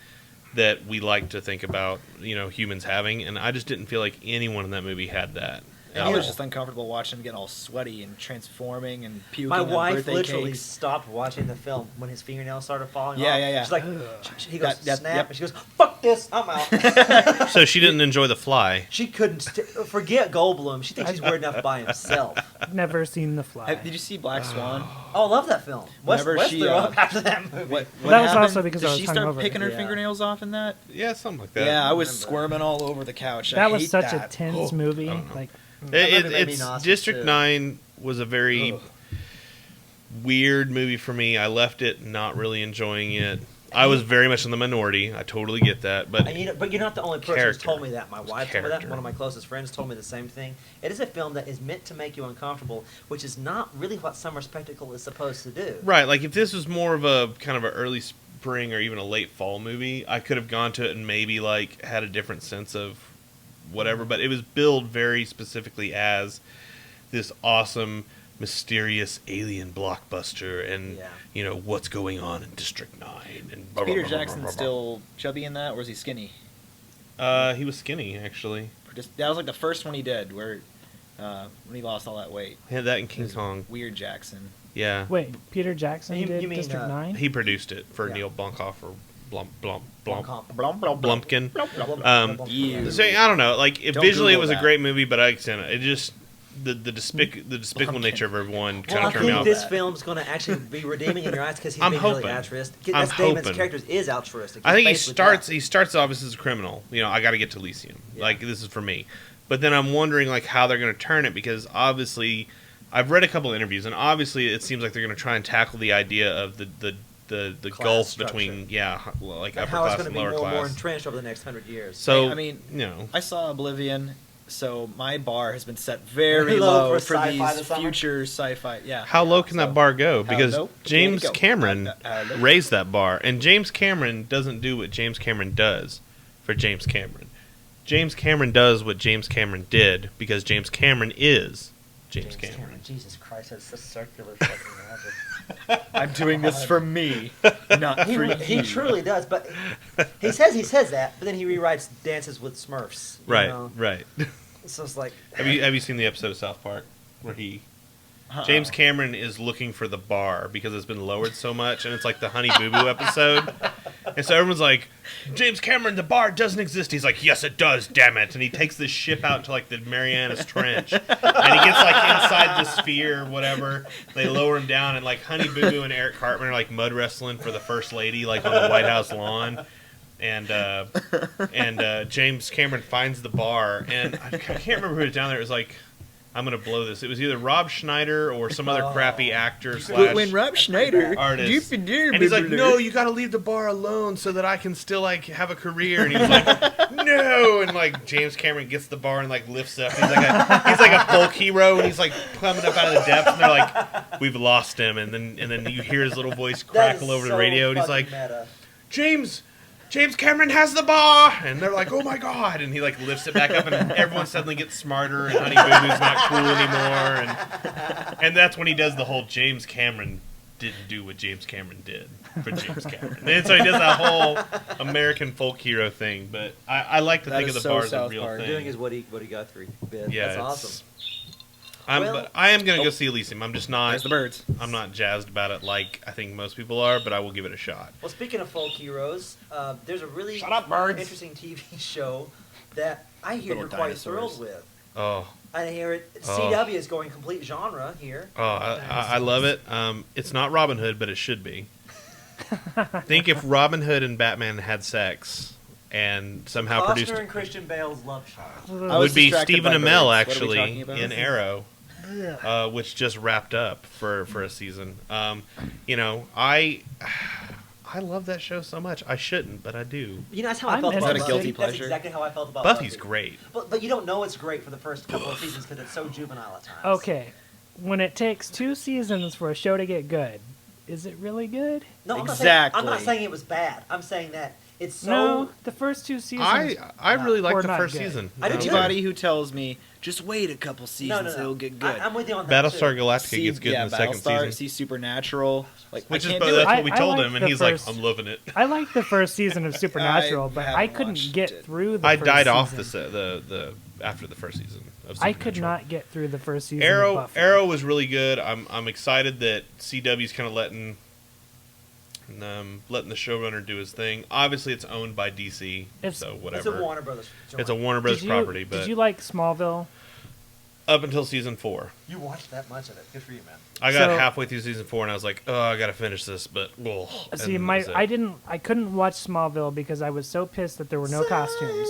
that we like to think about, humans having, and I just didn't feel like anyone in that movie had that. I was just uncomfortable watching him get all sweaty and transforming and puking My on wife birthday literally cakes. stopped watching the film when his fingernails started falling Yeah, off. yeah, yeah. She's like, he goes, That- snap, yep. and she goes, fuck this, I'm out. So she didn't enjoy The Fly. She couldn't, forget Goldblum. She thinks he's weird enough by himself. I've never seen The Fly. Did you see Black Swan? Oh, I love that film. Wes Whenever threw she, up after that movie. What that was happened? also because Did I was she start hungover. picking her Yeah. fingernails off in that? Yeah, something like that. Yeah, I was remember. squirming all over the couch. I That was hate such that. a tense movie. I don't know. Like, That movie made me It's nauseous, District too. 9 was a very weird movie for me. I left it not really enjoying it. I was very much in the minority. I totally get that, but But you're not the only person who's Character. told me that. My wife told me that. Character. One of my closest friends told me the same thing. It is a film that is meant to make you uncomfortable, which is not really what summer spectacle is supposed to do. right, like if this was more of a kind of an early spring or even a late fall movie, I could have gone to it and maybe like had a different sense of whatever, but it was billed very specifically as this awesome mysterious alien blockbuster and Yeah. what's going on in District 9 and Is blah, blah, Peter blah, blah, Jackson blah, blah, still chubby in that, or is he skinny? he was skinny actually. That was like the first one he did, where when he lost all that weight. He had that in It King was Kong. Weird Jackson. Yeah. wait, Peter Jackson You- did you mean, District 9? He produced it for Yeah. Neil Blomkamp or Blumkin. Ew. So I don't know. Like, Don't visually it Google was that. a great movie, but it just the despicable nature of everyone kind Well, I of turned me think off. this film's going to actually be redeeming in your eyes because he's I'm being really hoping. altruistic. I'm That's Damon's hoping. character is altruistic. I think he He's faced with starts off as a criminal. I got to get to Elysium. Yeah. Like, this is for me. But then I'm wondering like how they're going to turn it, because obviously I've read a couple of interviews, and obviously it seems like they're going to try and tackle the idea of the the Class gulf structure. between like And upper how it's class going and to be lower more and more class. entrenched over the next 100 years. So I mean, you know, I saw Oblivion, so my bar has been set very Low low for for sci-fi these this summer? future sci-fi. Yeah. how low can so- that bar go? How Because low can James it go? Cameron Low. raised that bar, and James Cameron doesn't do what James Cameron does for James Cameron. James Cameron does what James Cameron did because James Cameron is James Cameron. Jesus Christ, that's a circular fucking logic. I'm doing this for me, not for you. He truly does, but he says that, but then he rewrites Dances with Smurfs. You Right, know? right. So it's like, Have you seen the episode of South Park where James Cameron is looking for the bar because it's been lowered so much, and it's like the Honey Boo Boo episode. And so everyone's like, James Cameron, the bar doesn't exist. He's like, yes, it does, damn it. And he takes this ship out to like the Marianas Trench, and he gets like inside the sphere or whatever. They lower him down, and like Honey Boo Boo and Eric Cartman are like mud wrestling for the first lady, like on the White House lawn. And James Cameron finds the bar, and I can't remember who was down there. It was like, I'm gonna blow this. It was either Rob Schneider or some other crappy actor slash But when Rob Schneider, artist. And he's like, no, you gotta leave the bar alone so that I can still like have a career. And he was like, no. And like James Cameron gets the bar and like lifts up. He's like a folk hero, and he's like coming up out of the depths. And they're like, we've lost him. And then you hear his little voice crackle over the radio, and he's like, James Cameron has the bar, and they're like, oh my god, and he like lifts it back up, and everyone suddenly gets smarter, and Honey Boo Boo's not cool anymore, and that's when he does the whole James Cameron didn't do what James Cameron did for James Cameron, and so he does that whole American folk hero thing. But I like to think of the bar as a real thing. doing his Woody Guthrie bit. Yeah, That's awesome. But I am gonna go see Elysium. I'm just not. There's the birds. I'm not jazzed about it like I think most people are, but I will give it a shot. Well, speaking of folk heroes, there's a really Shut up, birds. interesting TV show that I hear Little you're quite dinosaurs. thrilled with. Oh. I hear it. Oh. CW is going complete genre here. Oh, I love it. It's not Robin Hood, but it should be. Think if Robin Hood and Batman had sex and somehow Costner produced and Christian Bale's love child. I was would be distracted Stephen by Amell birds. What are we actually talking about? in Arrow, which just wrapped up for a season. You know, I love that show so much. I shouldn't, but I do. You know, that's how I I'm felt about Is that a Buffy. guilty That's pleasure? exactly how I felt about Buffy's Buffy. great. But you don't know it's great for the first couple of seasons because it's so juvenile at times. Okay, when it takes 2 seasons for a show to get good, is it really good? No, I'm Exactly. not saying it was bad. I'm saying that it's so. No, the first 2 seasons. I really like Were the not first good. season. I do too. Anybody who tells me just wait a couple seasons, No. it'll get good. I'm with you on that. Battlestar too. Galactica gets good in the second Battlestar, season, see Supernatural, like which I is can't but do that's it. what we I told like him, and the he's first- like, I'm loving it. I like the first season of Supernatural, but I haven't couldn't watched get it. through the I first died off season. the after the first season of I could Supernatural. not get through the first season of Buffy. Arrow was really good. I'm excited that CW's kind of letting the showrunner do his thing. Obviously, it's owned by DC, It's- so It's whatever. a Warner Brothers. It's a Warner Brothers property, but did you like Smallville? up until season 4, You watched that much of it. Good for you, man. I got So- halfway through season 4, and I was like, "Oh, I got to finish this." But See, I couldn't watch Smallville because I was so pissed that there were no costumes.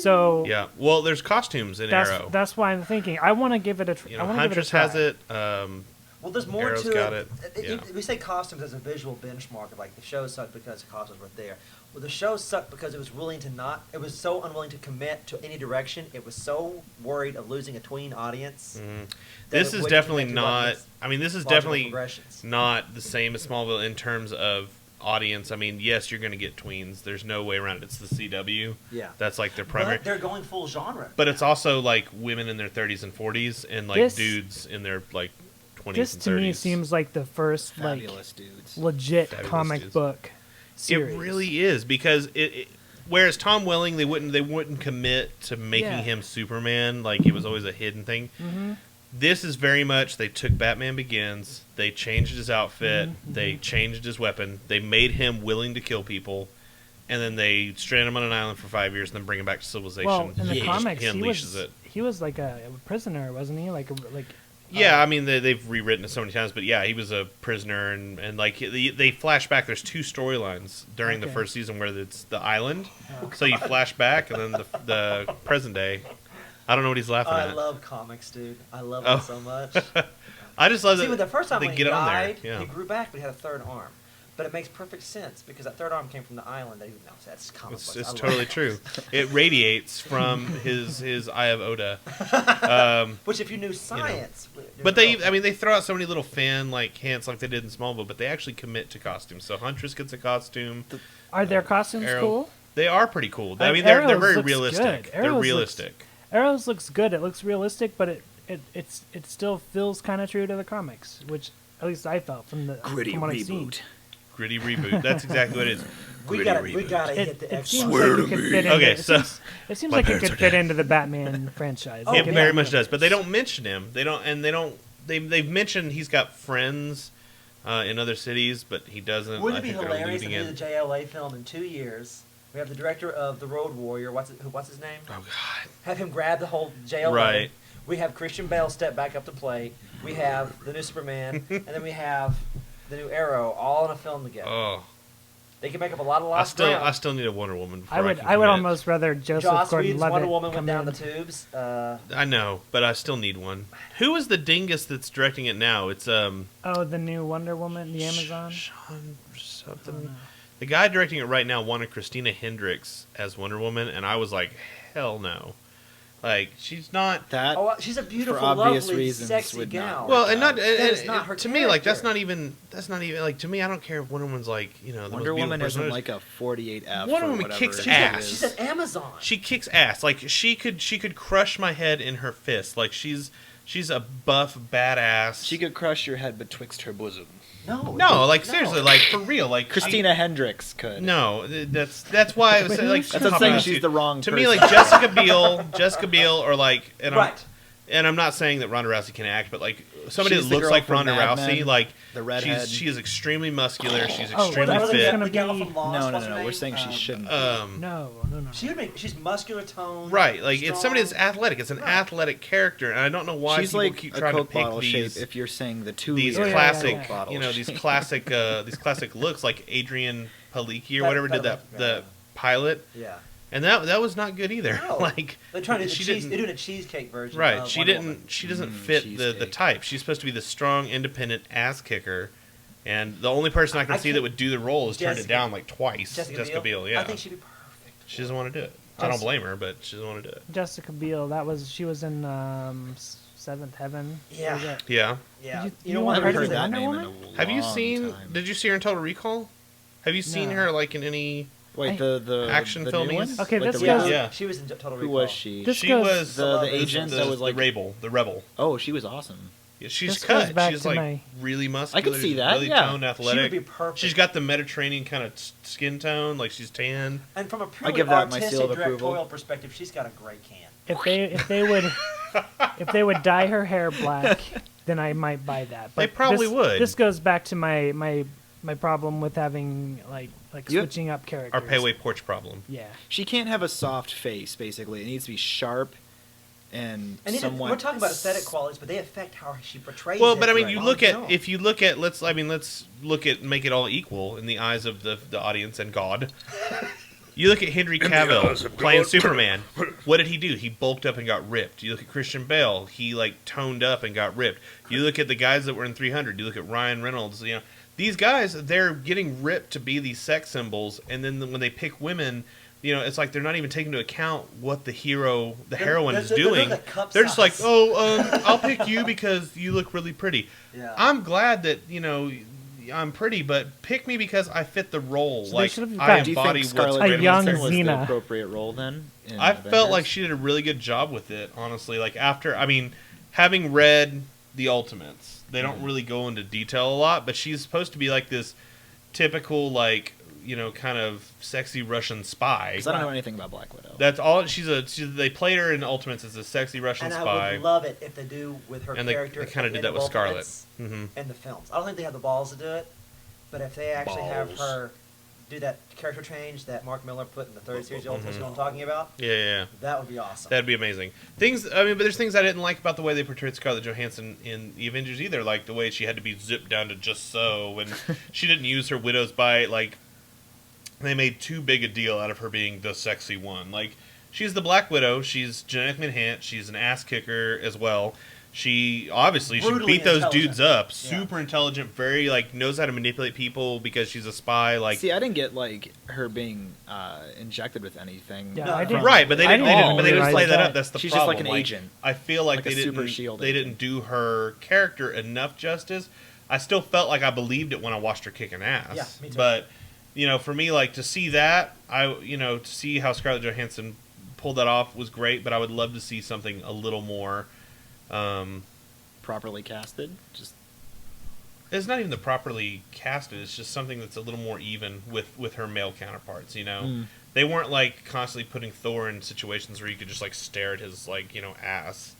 So Yeah, well, there's costumes in Arrow. that's why I'm thinking I want to give it a. You I know, want to give Huntress it a try. has it. Well, there's more Arrow's to got it. it. Yeah. We say costumes as a visual benchmark of like the show sucked because the costumes weren't there. Well, the show sucked because it was willing to not. It was so unwilling to commit to any direction. It was so worried of losing a tween audience. that This it is wouldn't definitely commit to not. like its I mean, this is logical definitely progressions. not the same as Smallville in terms of audience. I mean, yes, you're going to get tweens. There's no way around it. It's the CW. Yeah. That's like their primary. But they're going full genre. But it's also like women in their 30s and 40s, and like This- dudes in their like 20s This and 30s. to me seems like the first Fabulous dudes. legit Fabulous comic dudes. book series. It really is because it. Whereas Tom Welling, they wouldn't commit to making Yeah. him Superman. Like it was always a hidden thing. Mm-hmm. This is very much they took Batman Begins, they changed his outfit, Mm-hmm. they changed his weapon, they made him willing to kill people, and then they strand him on an island for 5 years and then bring him back to civilization. Well, in the He comics, just- he unleashes was it. he was like a prisoner, wasn't he? Like Yeah, I mean they've rewritten it so many times, but yeah, he was a prisoner, and like they flash back. There's 2 storylines during the Okay. first season where it's the island, so you flash back, and then the present day. I don't know what he's laughing I at. love comics, dude. I love Oh. them so much. I just love See, that with the first time they when get he on died, there. Yeah. he grew back, but he had a third arm. But it makes perfect sense because that third arm came from the island. No, that's comic It's, books. it's I love totally it. true. It radiates from his Eye of Oda. Which, if you knew science, But they throw out so many little fan like hints like they did in Smallville, but they actually commit to costumes. So Huntress gets a costume. Are their costumes Arrow- cool? They are pretty cool. I mean, they're Arrows very looks realistic. good. They're Arrows realistic. Arrows looks good. It looks realistic, but it still feels kind of true to the comics, which at least I felt from what I've seen. Gritty reboot. That's exactly what it is. we gotta hit the It X. seems Swear like to it could me. fit into. Okay, it so- seems, it seems My like it parents could are fit dead. into the Batman franchise. Oh, It yeah. very much does, but they don't mention him. They've mentioned he's got friends in other cities, but he doesn't. Wouldn't I it be think they're hilarious if alluding we did in. a JLA film in 2 years? We have the director of The Road Warrior. What's his name? Oh God! Have him grab the whole JLA. Right. We have Christian Bale step back up to plate. We have the new Superman, and then we have the new Arrow, all in a film together. Oh, They can make up a lot of I lost ground. still need a Wonder Woman. Before I would can I would commit. almost rather Joseph Joss Whedon's Gordon-Levitt Wonder Woman come went down in. the tubes. I know, but I still need one. Who is the dingus that's directing it now? It's Oh, the new Wonder Woman, the Amazon. Sean something. I don't know. The guy directing it right now wanted Christina Hendricks as Wonder Woman, and I was like, hell no. Like, she's not. That Oh, she's a beautiful, for obvious lovely, reasons sexy would gal. not Well, work and not out. That is not her to me, like that's character. not even like to me. I don't care if Wonder Woman's like the Wonder most beautiful Woman person isn't there is. like a 48F. Wonder or Woman whatever kicks it ass. is. She's an Amazon. She kicks ass. Like she could crush my head in her fist. Like she's a buff badass. She could crush your head betwixt her bosom. no, like seriously, like for real, like Christina Hendricks could. No, that's why I was saying, like That's what I'm saying. She's the wrong to person. me, like Jessica Biel, or like, and Right. I'm not saying that Ronda Rousey can act, but like somebody She's that the looks girl like from Ronda Mad Rousey, Men, like the redhead. she is extremely muscular, she's Oh, extremely that was fit. gonna The gal be- from Lost, No, what's her we're name? saying she shouldn't. No. She's muscular toned. Right, like it's somebody that's strong. athletic. It's an Right. athletic character, and I don't know why She's people like keep a trying to Coke pick bottle these shape. If you're saying the two these yeah, classic, yeah. bottle these shape. classic looks, like Adrian Palicki or whatever did that Yeah. the pilot, Yeah. and that was not good either. No. Like They're trying to do she the cheese. didn't- They're doing a cheesecake version. Right. Of She Wonder didn't. Woman. She doesn't fit the cheesecake. type. She's supposed to be the strong, independent ass kicker, and the only person I can I see that can't- would do the role is turned it Jessica- down like twice. Jessica Biel. Yeah. I think she'd be perfect. She doesn't want to do it. I don't Jess- blame her, but she doesn't want to do it. Jessica Biel. She was in Seventh Heaven. Yeah. What was that? Yeah. Yeah. Did You you know want what? I her haven't to heard be that Wonder name in Woman? a Have you long seen? time. Did you see her in Total Recall? Have you seen No. her like in any? Wait, the Action the new filmies? one? Okay, Like this the goes- reboot? Yeah. She was in Total Recall. Who was she? This She goes- was The the agent that was like the rebel. Oh, she was awesome. Yeah, she's This goes cut. back She's to like my- really muscular. see she's that, Really yeah. toned, She athletic. would be perfect. She's got the Mediterranean kind of skin tone, like she's tan. And from a purely give that my artistic seal of approval. directorial perspective, she's got a great can. If they would dye her hair black, then I might buy that. But They probably this, would. This goes back to my problem with having like You- switching up characters. Our payway porch problem. Yeah. She can't have a soft face. Basically, it needs to be sharp and And even, somewhat. we're talking about aesthetic qualities, but they affect how she portrays Well, it. but I mean, Right. you On look film. at if you look at let's look at make it all equal in the eyes of the audience and God. You look at Henry Cavill playing Superman. What did he do? He bulked up and got ripped. You look at Christian Bale. He like toned up and got ripped. You look at the guys that were in 300. You look at Ryan Reynolds. You know these guys. They're getting ripped to be these sex symbols, and then when they pick women. You know, it's like they're not even taking into account what the heroine is doing. They're just like, I'll pick you because you look really pretty. Yeah. I'm glad that, I'm pretty, but pick me because I fit the role. So they like, should've I got- Do you embody think what's Scarlett A great young about Johansson was Xena. the appropriate role then? in I felt Avengers? like she did a really good job with it, honestly. Like, having read The Ultimates, they don't really go into detail a lot, but she's supposed to be like this typical, like, kind of sexy Russian spy. 'Cause I don't know anything about Black Widow. That's all. They played her in Ultimates as a sexy Russian And I spy. would love it if they do with her And they character. kinda at the did that end with of Scarlett. Ultimates hmm in the films. I don't think they have the balls to do it, but if they actually have Balls. her do that character change that Mark Miller put in the third series of Ultimates, Mhm. you know what I'm talking about? Yeah. That would be awesome. That'd be amazing. But there's things I didn't like about the way they portrayed Scarlett Johansson in the Avengers either. Like the way she had to be zipped down to just so, and she didn't use her widow's bite. Like they made too big a deal out of her being the sexy one. Like she's the Black Widow. She's genetically enhanced. She's an ass kicker as well. She obviously she Brutally beat those intelligent. dudes up. Yeah. Super intelligent, very like knows how to manipulate people because she's a spy. Like See, I didn't get like her being injected with anything. Yeah, No, I didn't. right, but they I didn't. didn't But they didn't realize play that that. up. That's the She's just problem. like an agent. I feel like, Like they a didn't. super shield They agent. didn't do her character enough justice. I still felt like I believed it when I watched her kicking ass. Yeah, me too. But for me, like to see that, to see how Scarlett Johansson pulled that off was great. But I would love to see something a little more. Properly casted. Just It's not even the properly casted. It's just something that's a little more even with her male counterparts. They weren't like constantly putting Thor in situations where you could just like stare at his ass,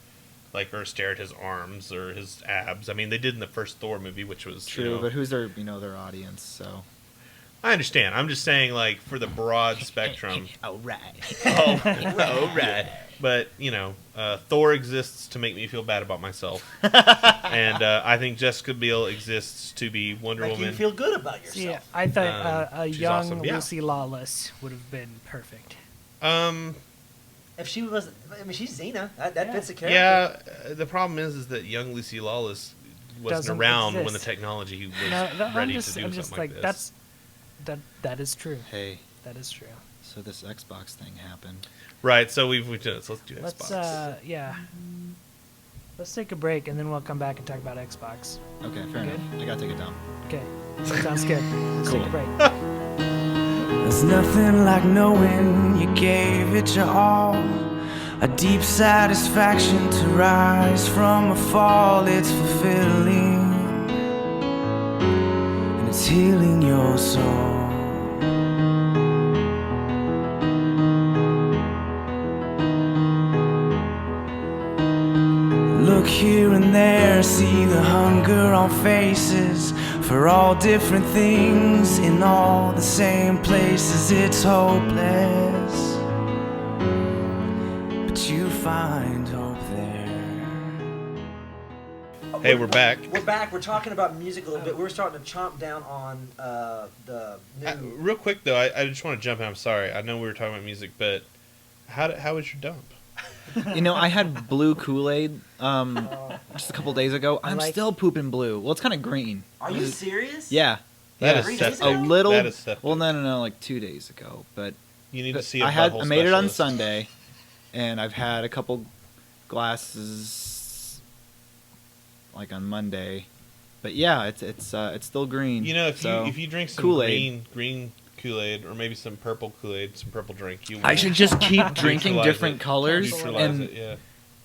or stare at his arms or his abs. I mean, they did in the first Thor movie, which was true, but who's their their audience? So I understand. I'm just saying, like for the broad spectrum. all right. Oh, right. But Thor exists to make me feel bad about myself, and I think Jessica Biel exists to be Wonder Make Woman. you feel good about yourself. Yeah, I thought a she's young awesome. Yeah. Lucy Lawless would have been perfect. If she was, I mean, she's Xena. That fits the character. Yeah, the problem is that young Lucy Lawless wasn't Doesn't around when the exist. technology was I'm ready just, to do I'm something just like this. that is true. Hey, That is true. so this Xbox thing happened. Right, so we've done it. So let's do Let's Xbox. let's take a break and then we'll come back and talk about Xbox. Okay, fair enough. I gotta take it down. Okay, sounds good. Let's Cool. take a break. There's nothing like knowing you gave it your all. A deep satisfaction to rise from a fall. It's fulfilling and it's healing your soul. Look here and there, see the hunger on faces for all different things in all the same places. It's hopeless, but you find hope there. Hey, we're back. We're back. We're talking about music a little bit. We're starting to chomp down on the new. Real quick though, I just want to jump in. I'm sorry. I know we were talking about music, but how was your dump? I had blue Kool-Aid just a couple days ago. I'm like- still pooping blue. Well, it's kind of green. Are you serious? Yeah. That yeah. is Three septic. days A ago? little. That is septic. Well, no, like 2 days ago. But You need to see a I butthole made it on specialist. Sunday, and I've had a couple glasses like on Monday. But yeah, it's still green. If so you drink some Kool-Aid. green Kool-Aid or maybe some purple Kool-Aid, some purple drink, you I should just keep drinking neutralize different it. colors Neutralize and it, yeah.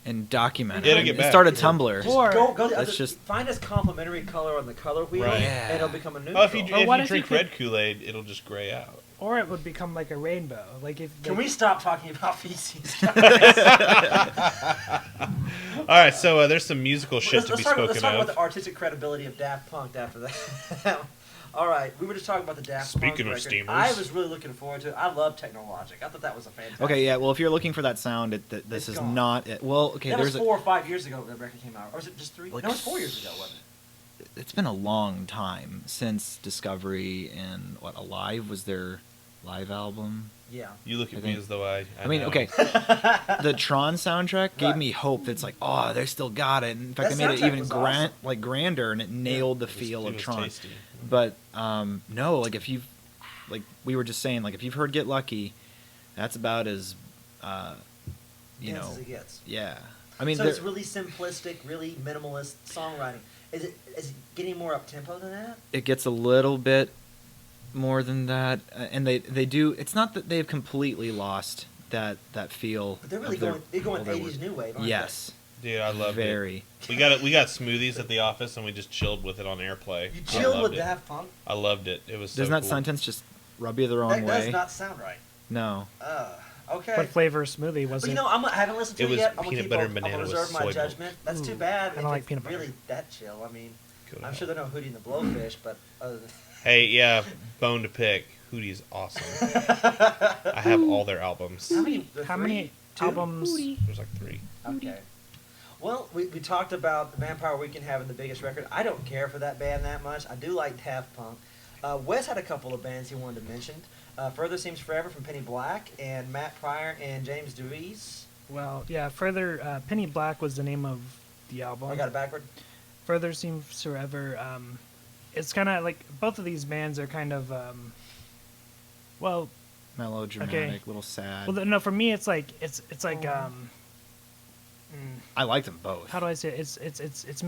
and document It'll it. get And back. start a Tumblr. Or- Go. Let's just- find us complementary color on the color wheel, Right. Yeah. and it'll become a neutral. Oh, if you Or what if if you you drink could- red Kool-Aid, it'll just gray out. Or it would become like a rainbow. Like if Can we stop talking about feces? All right, so there's some musical shit to be let's spoken talk of. about the artistic credibility of Daft Punk after that. All right, we were just talking about the Daft Punk Speaking of record. steamers. I was really looking forward to it. I love Technologic. I thought that was a fantastic. Okay, yeah. Well, if you're looking for that sound, this It's is gone. not it. Well, okay. that was There's 4 or 5 years ago that record came out, or was it just 3? Like no, it was 4 years ago, wasn't it? it's been a long time since Discovery and Alive was their live album. Yeah. You look at I me think- as though I I mean, know. okay. The Tron soundtrack gave Right. me hope. That's like, oh, they still got it. And in fact, That they made it soundtrack even was awesome. grander, and it nailed the It was- feel it of was Tron. tasty. But no, like if you've, like we were just saying, like if you've heard Get Lucky, that's about as, you Dense know, as it gets. yeah. I mean, So there- it's really simplistic, really minimalist songwriting. Is it getting more up tempo than that? it gets a little bit more than that, and they do. It's not that they've completely lost that feel. But they're really of their- going. They're going all their 80s work. new wave. Aren't Yes, Dude, I loved it. very. We got smoothies at the office and we just chilled with it on AirPlay. they? You I chilled loved with it. Daft Punk. I loved it. It was so Doesn't that cool. sentence just rub you the wrong That way? does not sound right. No. Okay. what flavor smoothie was But it? I haven't listened to It it was yet. I'm peanut gonna butter keep and I'm gonna banana with reserve my soy milk. judgment. That's too Ooh, bad. I don't if like it's peanut butter. really that chill. I mean, Good I'm help. sure they're no Hootie and the Blowfish, but other than Hey, yeah, bone to pick. Hootie's awesome. I have all their albums. how many? How many Two? albums? There's like 3. Okay. Well, we talked about the Vampire Weekend having the biggest record. I don't care for that band that much. I do like Daft Punk. Wes had a couple of bands he wanted to mention. Further Seems Forever from Penny Black and Matt Pryor and James DeWeese. Well, yeah. Further, Penny Black was the name of the album. I got it backward. Further Seems Forever. It's kind of like both of these bands are kind of well, Melodramatic, Okay. little sad. well, no, for me it's like it's like I like them both. how do I say it? It's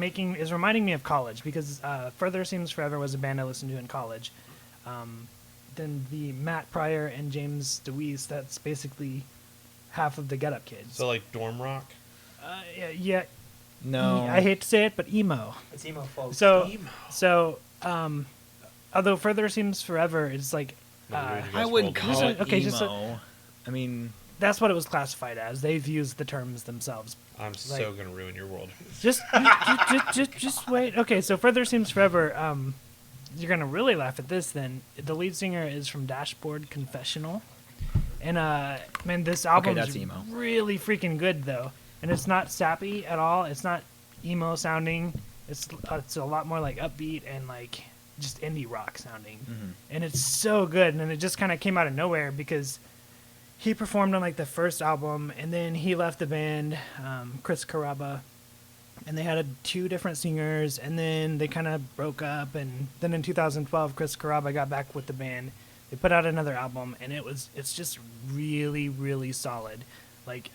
reminding me of college because Further Seems Forever was a band I listened to in college. Then the Matt Pryor and James DeWeese, that's basically half of the Get Up Kids. So like dorm rock. Yeah, No, I hate to say it, but emo. It's emo folks. So although Further Seems Forever is like I wouldn't call it Okay, emo. just I mean, that's what it was classified as. They've used the terms themselves. I'm so gonna ruin your world. Just wait. Okay, so Further Seems Forever. You're gonna really laugh at this. Then the lead singer is from Dashboard Confessional, and man, this album that's is emo. really freaking good though. And it's not sappy at all. It's not emo sounding. It's a lot more like upbeat and like just indie rock sounding. And it's so good. And it just kind of came out of nowhere because he performed on like the first album, and then he left the band, Chris Carrabba, and they had two different singers, and then they kind of broke up. And then in 2012, Chris Carrabba got back with the band. They put out another album, and it's just really, really solid. Like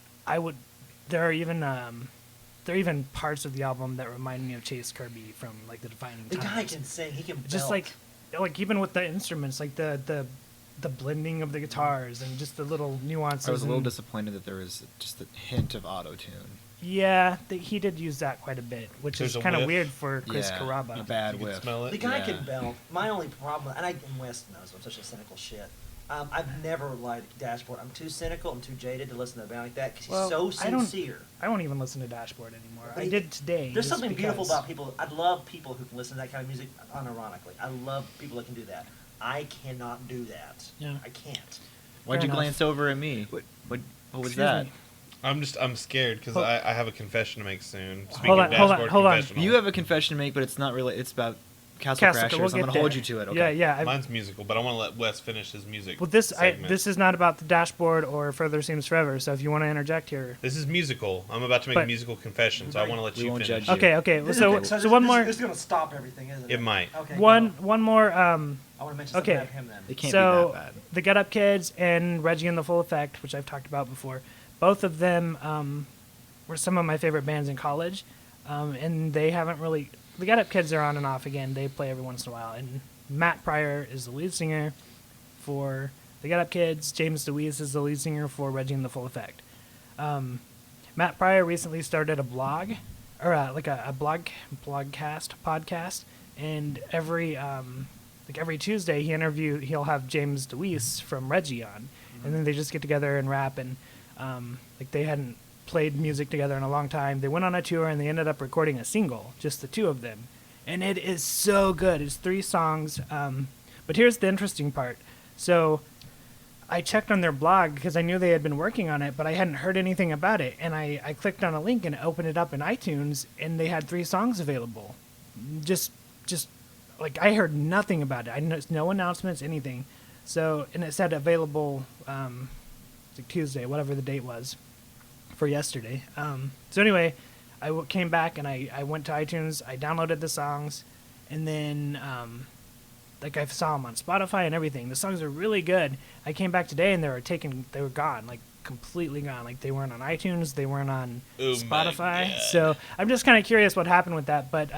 there are even parts of the album that remind me of Chase Kirby from like the Defining The Times. guy can sing. He can belt. Just like even with the instruments, like the blending of the guitars and just the little nuances. I was a little and- disappointed that there was just a hint of auto tune. Yeah, he did use that quite a bit, which There's is a kind of whiff. weird for Chris A Carrabba. bad You can whiff. smell The it. guy Yeah. can belt. My only problem, and West knows I'm such a cynical shit. I've never liked Dashboard. I'm too cynical and too jaded to listen to a band like that because he's Well, so I don't- sincere. I won't even listen to Dashboard anymore. But I did today. There's just something beautiful because- about people. I love people who can listen to that kind of music unironically. I love people that can do that. I cannot do that. Yeah. I can't. Why'd Fair you enough. glance over at me? What was Excuse that? me. I'm scared because Hold- I have a confession to make soon. Speaking Hold of on, hold on, Dashboard hold on. Confessional. You have a confession to make, but it's not really. It's about Castle Crashers. We'll I'm get gonna hold there. you to it. Okay. Yeah. Mine's musical, but I want to let Wes finish his music. Well, this segment. this is not about the Dashboard or Further Seems Forever. So if you want to interject here, This is musical. I'm about to make a But- musical confession, so I want to let We you won't finish. judge you. okay. This So is- so this- one this- more This is going to stop everything, isn't it? It might. Okay. one go. one more. I want to mention something okay. about him then. It can't so be that bad. the Get Up Kids and Reggie and the Full Effect, which I've talked about before, both of them were some of my favorite bands in college, and they haven't really. The Get Up Kids are on and off again. They play every once in a while, and Matt Pryor is the lead singer for the Get Up Kids. James DeWeese is the lead singer for Reggie and the Full Effect. Matt Pryor recently started a blog, or like a podcast, and every Tuesday he'll have James DeWeese from Reggie on, and then they just get together and rap, and like they hadn't played music together in a long time. They went on a tour and they ended up recording a single, just the two of them, and it is so good. It's 3 songs, but here's the interesting part. So I checked on their blog because I knew they had been working on it, but I hadn't heard anything about it. And I clicked on a link and it opened it up in iTunes, and they had 3 songs available. Just like I heard nothing about it. I no announcements, anything. So and it said available like Tuesday, whatever the date was, for yesterday. So anyway, I came back and I went to iTunes. I downloaded the songs, and then like I saw them on Spotify and everything. The songs are really good. I came back today and they were gone, like completely gone. Like they weren't on iTunes, they weren't on Oh my Spotify. God. So I'm just kind of curious what happened with that. But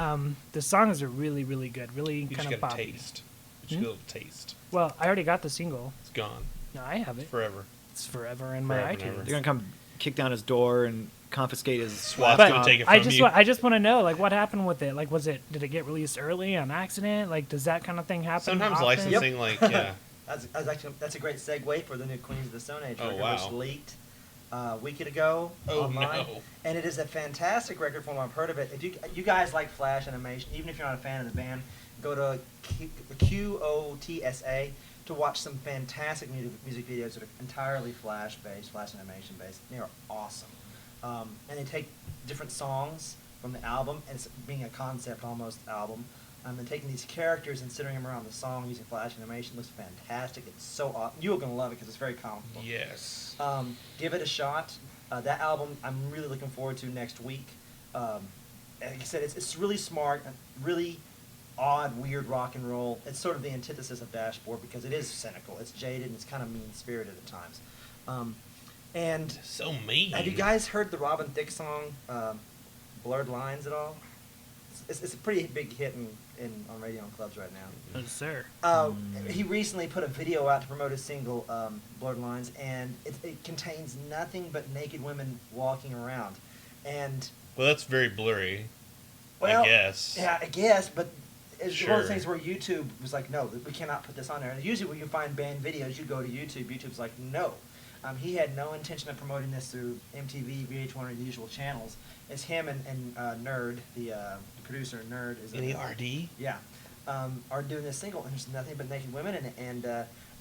the songs are really, really good. Really You just kind of got a poppy. taste. You just got a taste. Well, I already got the single. It's gone No, I have it. forever. It's forever in my Forever and iTunes. ever. They're gonna come kick down his door and confiscate his SWAT's But gonna take it I from just you. I just want to know, like, what happened with it. Like, did it get released early on accident? Like, does that kind of thing happen? Sometimes often? licensing, like, yeah. That's a great segue for the new Queens of the Stone Age Oh, record, wow. which leaked a week ago Oh, online. no. And it is a fantastic record from what I've heard of it. If you guys like Flash animation, even if you're not a fan of the band, go to QOTSA to watch some fantastic music videos that are entirely Flash animation based. They are awesome. And they take different songs from the album, and it's being a concept almost album, and taking these characters and centering them around the song using Flash animation looks fantastic. It's so awesome. You're going to love it because it's very comical. Yes. Give it a shot. That album I'm really looking forward to next week. like I said, it's really smart, and really odd, weird rock and roll. It's sort of the antithesis of Dashboard because it is cynical. It's jaded and it's kind of mean-spirited at times. And So mean. have you guys heard the Robin Thicke song, Blurred Lines at all? It's a pretty big hit on radio and clubs right now. Oh, sir. He recently put a video out to promote his single, Blurred Lines, and it contains nothing but naked women walking around. And Well, that's very blurry. well, I guess. Yeah, I guess, but it's one of Sure. those things where YouTube was like, no, we cannot put this on there. And usually when you find banned videos, you go to YouTube. YouTube's like, no. He had no intention of promoting this through MTV, VH1, or the usual channels. It's him and Nerd, the producer, Nerd. Is NERD? Yeah. Are doing this single, and there's nothing but naked women in it. And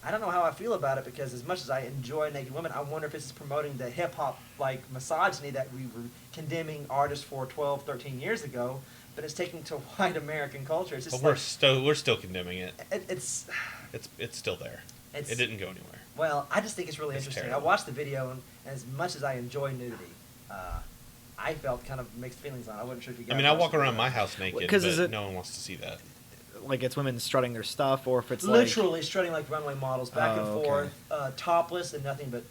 I don't know how I feel about it, because as much as I enjoy naked women, I wonder if this is promoting the hip-hop like misogyny that we were condemning artists for 12, 13 years ago, but it's taking to white American culture. It's just But like, we're still condemning it. it's still there. It's- It didn't go anywhere. well, I just think it's really It's interesting. terrible. I watched the video, and as much as I enjoy nudity, I felt kind of mixed feelings on it. I wasn't sure if you guys I mean, I watched walk the around video. my house naked, 'Cause but is it- no one wants to see that. Like it's women strutting their stuff, or if it's like Literally strutting like runway models, back and Oh, okay. forth, topless and nothing but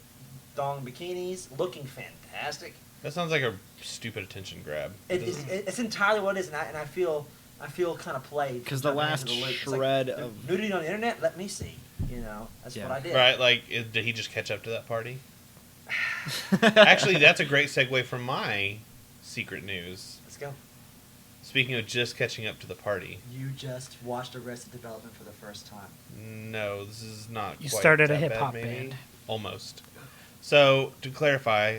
thong bikinis, looking fantastic. That sounds like a stupid attention grab. It's entirely what it is, and I feel kind of played. 'Cause the jumping last into loop. It's shred like, of- nudity on the internet. Let me see. That's Yeah. what I did. Right, like, did he just catch up to that party? Actually, that's a great segue from my secret news. Let's go. Speaking of just catching up to the party. You just watched Arrested Development for the first time. No, this is not You quite started a that hip-hop bad, maybe. band. Almost. So, to clarify,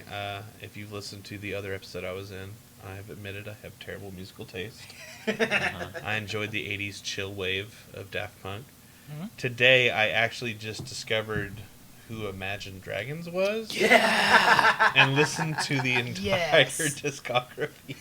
if you've listened to the other episode I was in, I have admitted I have terrible musical taste. I enjoyed the 80s chill wave of Daft Punk. Mhm. Today, I actually just discovered who Imagine Dragons was. Yeah. And listened to the entire Yes. discography.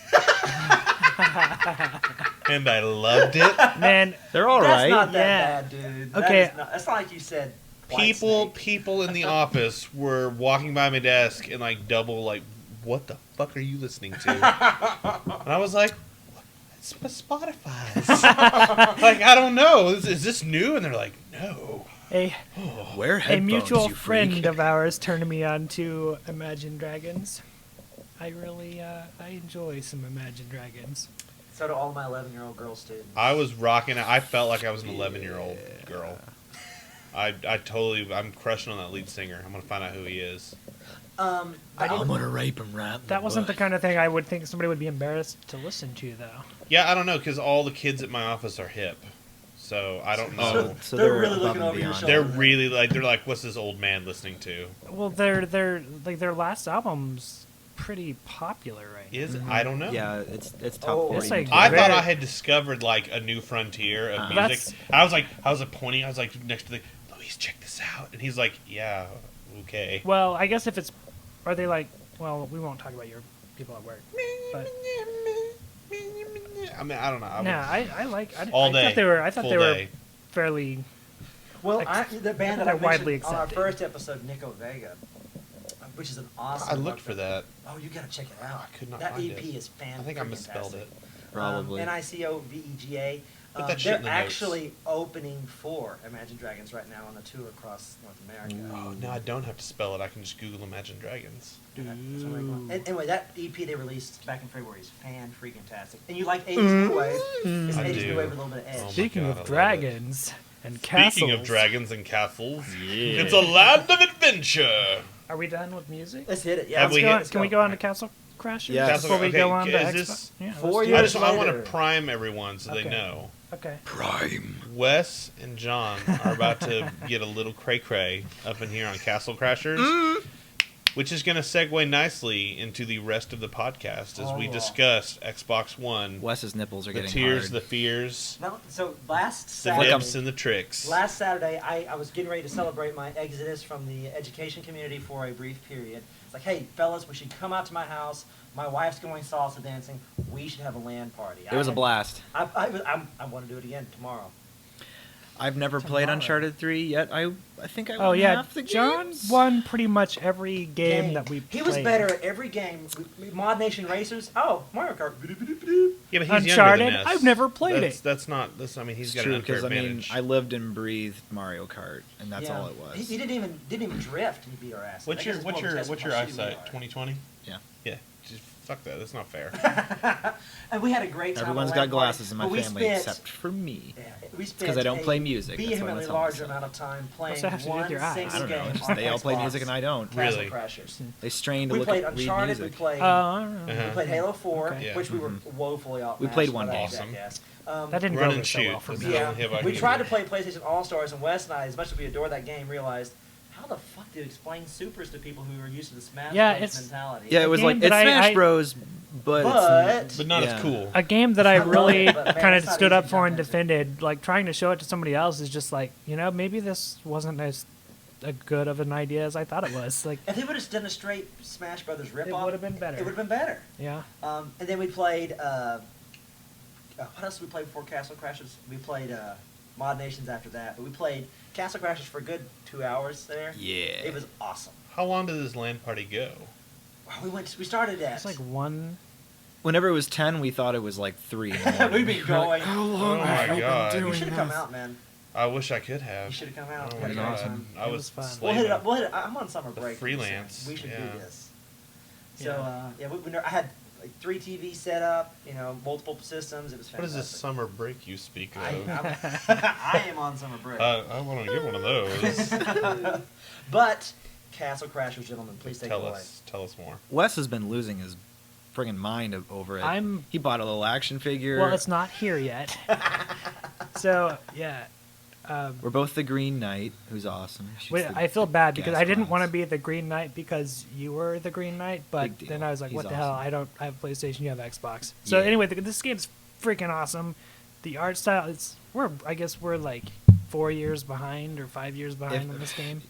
And I loved it. Man, they're all That's right. not that Yeah. bad, dude. Okay. That's not like you said. People Whitesnake. in the office were walking by my desk and like double like, what the fuck are you listening to? And I was like, it's Spotify's. Like, I don't know. Is this new? And they're like, no. Wear a headphones, mutual you friend freak. of ours turned me on to Imagine Dragons. I really I enjoy some Imagine Dragons. So do all my 11-year-old girl students. I was rocking it. I felt like I was an 11-year-old girl. I'm crushing on that lead singer. I'm gonna find out who he is. I didn't. gonna rape him right. That wasn't the kind of thing I would think somebody would be embarrassed to listen to, though. Yeah, I don't know, because all the kids at my office are hip, so I don't know. So They're they're really above looking and over your beyond. shoulder. they're like, what's this old man listening to? Well, their last album's pretty popular right Is it? Mhm. I don't know. Yeah, it's top Oh. 40. It's like- I Very- thought I had discovered like a new frontier of music. That's- I was like pointing. I was like next to the Luis, check this out, and he's like, yeah, okay. Well, I guess if it's, are they like? Well, we won't talk about your people at work. But I mean, I don't know. no, I like. I all I day. thought they were. I thought full they were day. fairly. Well, Ex- the band that they're I widely mentioned on our accepted. first episode, Nico Vega, which is an awesome. I looked for that. Oh, you gotta check it out. I could not That find EP it. is fantastic. I think I misspelled it. Probably. NICOVEGA. Put that shit They're in the notes. actually opening for Imagine Dragons right now on a tour across North America. Oh, now I don't have to spell it. I can just Google Imagine Dragons. That's what we're going- and anyway, that EP they released back in February is fan-freaking-tastic. And you like 80s New Wave? It's I 80s do. New Wave with a little bit of edge. Oh my Speaking God, I of love dragons and castles. Speaking of dragons and castles, Yeah. it's a land of adventure. Are we done with music? Let's hit it. Yeah, Have let's we go. hit- Let's Can we go. go on to Castle Crashers Yeah. before we Okay, go on to is Xbox? this- Yeah, Four let's do years it. I want later. to prime everyone so Okay. they know. Okay. Prime. Wes and John are about to get a little cray-cray up in here on Castle Crashers, which is going to segue nicely into the rest of the podcast as we Oh. discuss Xbox One, Wes's nipples are the getting tears, hard. the fears, No, so last the Saturday, dips, and the tricks. Last Saturday, I was getting ready to celebrate my exodus from the education community for a brief period. It's like, hey, fellas, we should come out to my house. My wife's going salsa dancing. We should have a LAN party. It was a blast. I want to do it again tomorrow. I've never played Tomorrow. Uncharted 3 yet. I think I Oh won yeah, half the John games. won pretty much every game that we played. He was better at every game. Mod Nation Racers. Oh, Mario Kart. Yeah, but he's Uncharted? younger than us. I've never played That's, it. That's not. That's. I mean, he's It's got true an unfair because I mean advantage. I lived and breathed Mario Kart, and that's Yeah. all it was. He didn't even drift. He beat our ass. What's That your guy's what's more of a your test what's of your how shitty we eyesight? are. 20/20. Yeah. Yeah. Just fuck that. That's not fair. And we had a great time. Everyone's on got Land Party, glasses in my but we family spent- except for me. Yeah, we spent because I don't a play music. That's why vehemently that's large all I'm amount of time playing What's that have to do with one your eyes? single I don't know. game. Just on they all play Xbox, music and I don't. Castle Really? Crashers. They strain to We look played at read Uncharted. We music. played. I don't know. Uh-huh. We played Halo 4, Okay. Yeah. which we were woefully outmatched. We played by one that day. Awesome. jackass. That didn't Run go and so shoot. well for That's me. the Yeah, only hit I we can tried do. to play PlayStation All Stars, and Wes and I, as much as we adored that game, realized how the fuck do you explain supers to people who are used to the Smash Yeah, Bros. it's- mentality? Yeah, it was game like that it's Smash I- Bros, but But not Yeah. as cool. A game that I I love really it, but, man, kind of it's not stood easy up to for and jump into. defended, like trying to show it to somebody else is just like, maybe this wasn't as good of an idea as I thought it was. Like, If they would have just done a straight Smash Brothers ripoff, would have been better. It would have been better. yeah. And then we played. What else did we play before Castle Crashers? We played Mod Nations after that, but we played Castle Crashers for a good 2 hours there. Yeah. It was awesome. How long did this LAN party go? We started at. It's like one. Whenever it was 10, we thought it was like 3 in the morning. We've been going. How Oh long my have you God. been You doing should have come this? out, man. I wish I could have. You should have come out. Oh We my had a great God. time. I It was was fun. We'll hit it slaving. up. We'll hit it. I'm on summer The break. freelance, We should yeah. do this. So Yeah. I had like 3 TVs set up. Multiple systems. It was What is fantastic. this summer break you speak of? I am on summer break. I want to get one of those. But Castle Crashers, gentlemen, please take it Tell away. us. Tell us more. Wes has been losing his friggin' mind over it. He bought a little action figure. Well, it's not here yet. So yeah. We're both the Green Knight, who's awesome. Shoots Wait, the I feel bad because gas I didn't want to clouds. be the Green Knight because you were the Green Knight, but Big deal. then I was like, He's what the hell? awesome. I have PlayStation, you have Xbox. So Yeah. anyway, this game's freaking awesome. The art style, I guess we're like 4 years behind or 5 years behind If- on this game.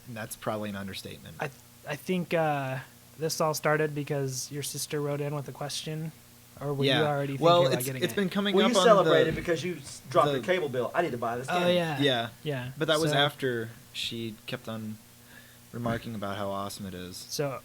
And that's probably an understatement. I think this all started because your sister wrote in with a question, or were you already thinking well, about getting it's it? been coming Well, up you on celebrated the, because you dropped the- your cable bill. I need to buy this game. Oh yeah, Yeah. yeah. But that was So- after she kept on remarking about how awesome it is. So,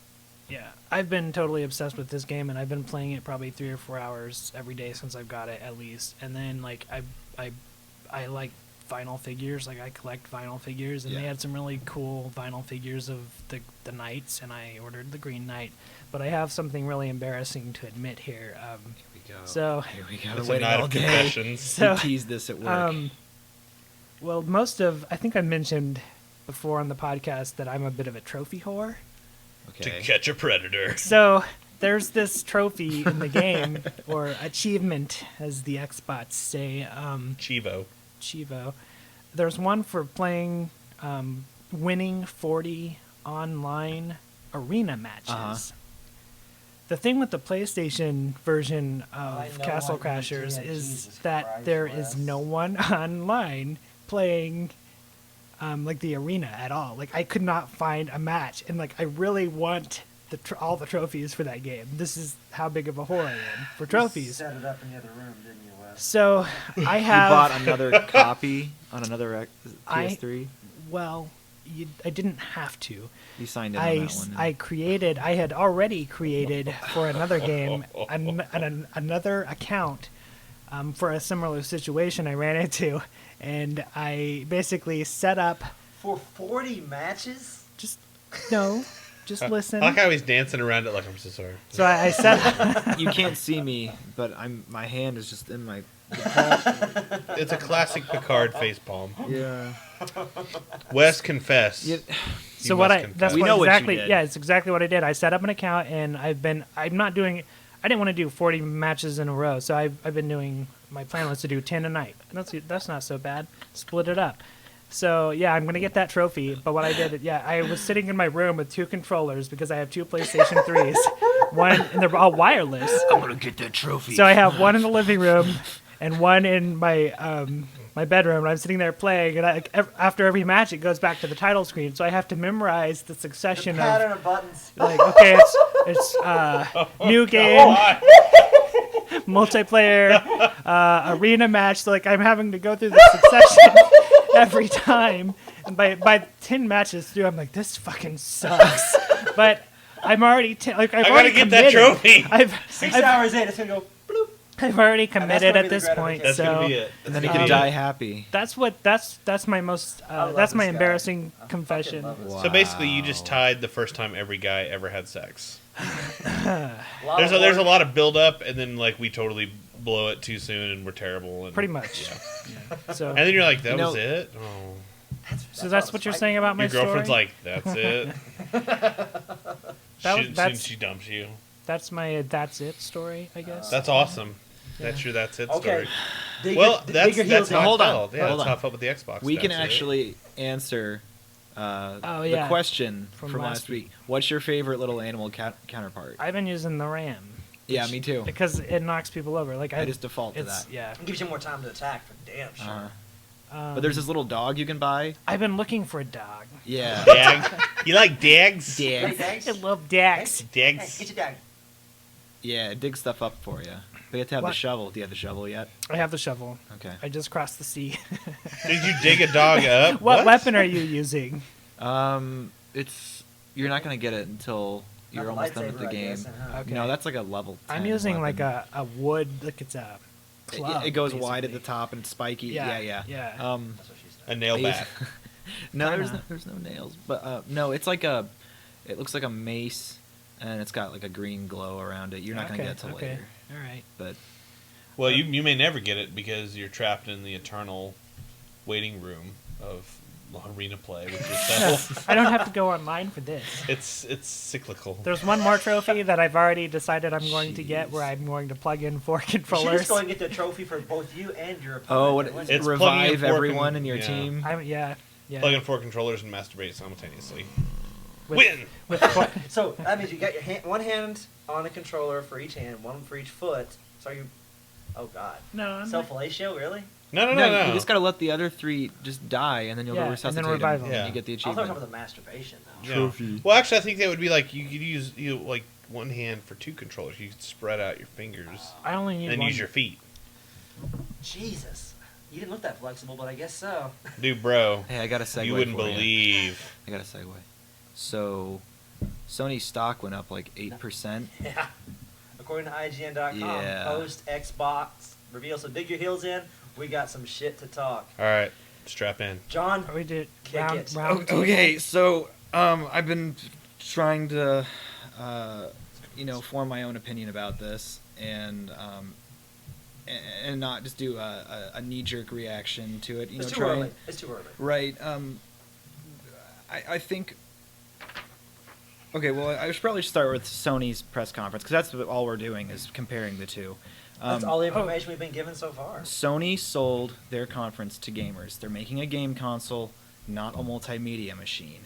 yeah, I've been totally obsessed with this game, and I've been playing it probably 3 or 4 hours every day since I've got it, at least. And then, like, I like vinyl figures. Like, I collect vinyl figures, and they Yeah. had some really cool vinyl figures of the knights, and I ordered the Green Knight. But I have something really embarrassing to admit here. Here we go. So- here we go. It's a Waiting night all of day. confessions. So- We teased this at work. Well, I think I mentioned before on the podcast that I'm a bit of a trophy whore. To Okay. catch a predator. So there's this trophy in the game, or achievement, as the Xbots say, Chivo. Chivo. There's one for playing, winning 40 online arena matches. Uh-huh. The thing with the PlayStation version I of know Castle what you Crashers did. is Jesus that Christ, there Wes. is no one online playing like the arena at all. Like, I could not find a match, and like I really want all the trophies for that game. This is how big of a whore I am for You trophies. set it up in the other room, didn't you, Wes? So I You have bought another copy on another PS3. well, I didn't have to. You signed in on that one. I had already created for another game another account for a similar situation I ran into, and I basically set up For 40 matches? just listen. I like how he's dancing around it like, I'm so sorry. So I set You can't see me, but my hand is just in my. It's a classic Picard facepalm. Yeah. Wes, confess. Yeah. So You what must I confess. that's We what know what you exactly did. yeah, it's exactly what I did. I set up an account, and I didn't want to do 40 matches in a row. So I've been doing, my plan was to do 10 a night. That's not so bad. Split it up. So yeah, I'm going to get that trophy, but what I did, I was sitting in my room with 2 controllers because I have 2 PlayStation 3s. One, and they're all wireless. I'm gonna get that trophy. So I have one in the living room and one in my my bedroom, and I'm sitting there playing, and after every match, it goes back to the title screen. So I have to memorize the succession Pattern of, of buttons. like, okay, it's new game, multiplayer, arena match. So like I'm having to go through the succession. every time. And by 10 matches through, I'm like, this fucking sucks. But I'm already I've I gotta already get committed. that trophy. I've 6 I've, hours in, it's gonna go bloop. I've already that's committed gonna at be the this point. That's So gonna be it. And then you That's can gonna be die it. happy. that's my most love that's my this guy. embarrassing I fucking confession. love this So basically, you just tied the first time every guy ever had sex. guy. Lot There's of a work. lot of build up, and then like we totally blow it too soon, and we're terrible. And, Pretty much. Yeah. Yeah. So And then you're like, that You was know- it. Oh. so that's what you're saying about my Your girlfriend's story. like, that's it. Soon that's- she dumps you. That's my that's it story, I guess. That's awesome. That's your that's it Okay. story. Dig Well, your, dig that's your heels that's in. how Hold it on. felt. Yeah, Hold that's how on. it felt with the Xbox. We can That's it. actually answer Oh, the yeah. question From from last last week. What's your favorite little animal counterpart? I've been using the RAM Yeah, me too. because it knocks people over. Like I just default to it's that. yeah. It gives you more time to attack for damn sure. Uh-huh. But there's this little dog you can buy. I've been looking for a dog. Yeah. Dag. You like dags? Hey, Dags. thanks. I love Dax. Hey, Dags. get your dog. Yeah, it digs stuff up for you. But you have to have What? the shovel. Do you have the shovel yet? I have the shovel. Okay. I just crossed the sea. Did you dig a dog up? What weapon are you using? It's you're not gonna get it until you're Not almost done with lightsaber, the I game. guess, huh? Okay. No, that's like a level 10 I'm using weapon. like a wood. Like it's a It- club. It goes wide at the basically. top and it's spiky. Yeah, Yeah. yeah. That's what she said. A nail I use- bat. no, Kinda. there's no nails. But no, it's like it looks like a mace, and it's got like a green glow around it. You're not gonna get it till okay. later. All right. But Well, you may never get it because you're trapped in the eternal waiting room of arena play with yourself. I don't have to go online for this. It's cyclical. There's one more trophy that I've already decided I'm going to get, where I'm going to plug in 4 You should controllers. just go and get the trophy for both you and your opponent. oh, what, When's It's it? plugging in revive four everyone con- in your yeah. team. Yeah. Plug in 4 controllers and masturbate simultaneously. With, Win! with four- So that means you got your one hand on a controller for each hand, one for each foot. So you, oh god, no, I'm self-fellatio, really? No. You just gotta let the other 3 just die, and then you'll Yeah, go and resuscitate then revive them, them. and Yeah. you get the I thought achievement. about the masturbation though. Yeah. Trophy. Well, actually, I think that would be like you could use like one hand for 2 controllers. You could spread out your fingers I only need and one. use your feet. Jesus, you didn't look that flexible, but I guess so. Dude, bro, Hey, I got a segue. you wouldn't for believe. I got a segue. So, Sony's stock went up like 8%. Yeah. According to IGN.com, Yeah. post Xbox reveal. So dig your heels in. We got some shit to talk. All right, strap in. John, We did Kick round, it. round Okay, so I've been trying to, form my own opinion about this, and not just do a knee-jerk reaction to it. it's too early. It's too early. Right. I think. Okay, well, I should probably start with Sony's press conference, because that's all we're doing is comparing the two. That's all the information we've been given so far. Sony sold their conference to gamers. They're making a game console, not a multimedia machine.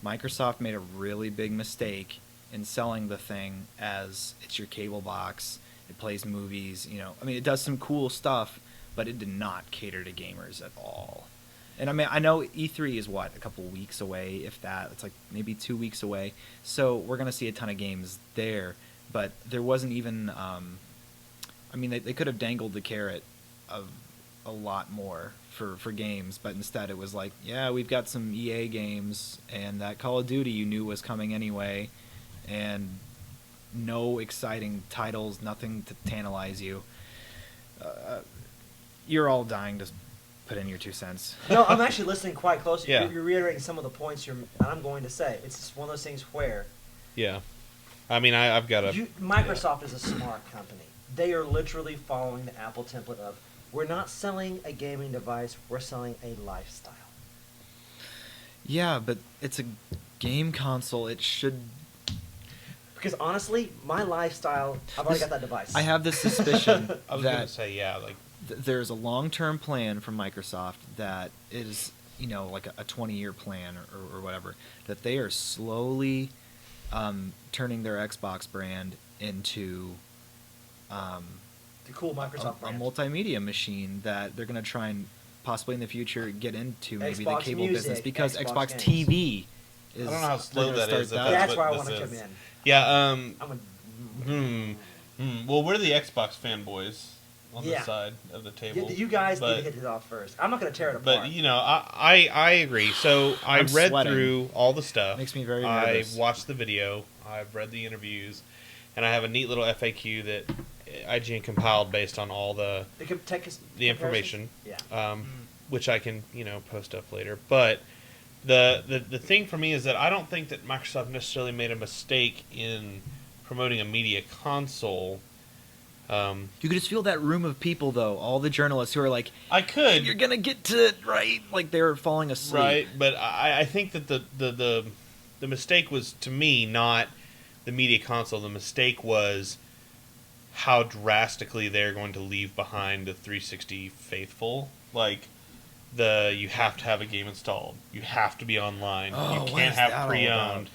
Microsoft made a really big mistake in selling the thing as it's your cable box. It plays movies, it does some cool stuff, but it did not cater to gamers at all. And I mean, I know E3 is a couple weeks away, if that. It's like maybe 2 weeks away. So we're going to see a ton of games there, but there wasn't even, they could have dangled the carrot of a lot more for games, but instead it was like, yeah, we've got some EA games, and that Call of Duty you knew was coming anyway, and no exciting titles, nothing to tantalize you. You're all dying to put in your 2 cents. No, I'm actually listening quite closely. Yeah. You're reiterating some of the points I'm going to say. It's just one of those things where Yeah, I mean, I've got a. Microsoft is a smart company. They are literally following the Apple template of, we're not selling a gaming device, we're selling a lifestyle. Yeah, but it's a game console. It should. Because honestly, my lifestyle, I've already got that device. I have this suspicion I was gonna that say like there's a long-term plan from Microsoft that is, like a 20-year plan or whatever, that they are slowly turning their Xbox brand into the cool Microsoft a brand. multimedia machine that they're going to try and possibly in the future get into maybe the Xbox cable Music, business, because Xbox Xbox games. TV is. I don't know how slow they're gonna that is, start if That's what where I this want to come is. in. yeah. I'm a, Well, we're the Xbox fanboys. on Yeah. the side of the table. You guys need but, to hit it off first. I'm not going to tear it apart. But, you know, I agree. So I I'm read sweating. through all the stuff. Makes me very I nervous. watched the video. I've read the interviews. And I have a neat little FAQ that IGN compiled based on all the information. Yeah. Which I can, post up later. But the thing for me is that I don't think that Microsoft necessarily made a mistake in promoting a media console. You could just feel that room of people, though. All the journalists who are like, I could. "You're gonna get to it right," like they're falling asleep. Right, but I think that the mistake was, to me, not the media console. The mistake was how drastically they're going to leave behind the 360 faithful. Like, you have to have a game installed. You have to be online. Oh, You what can't is that have all pre-owned.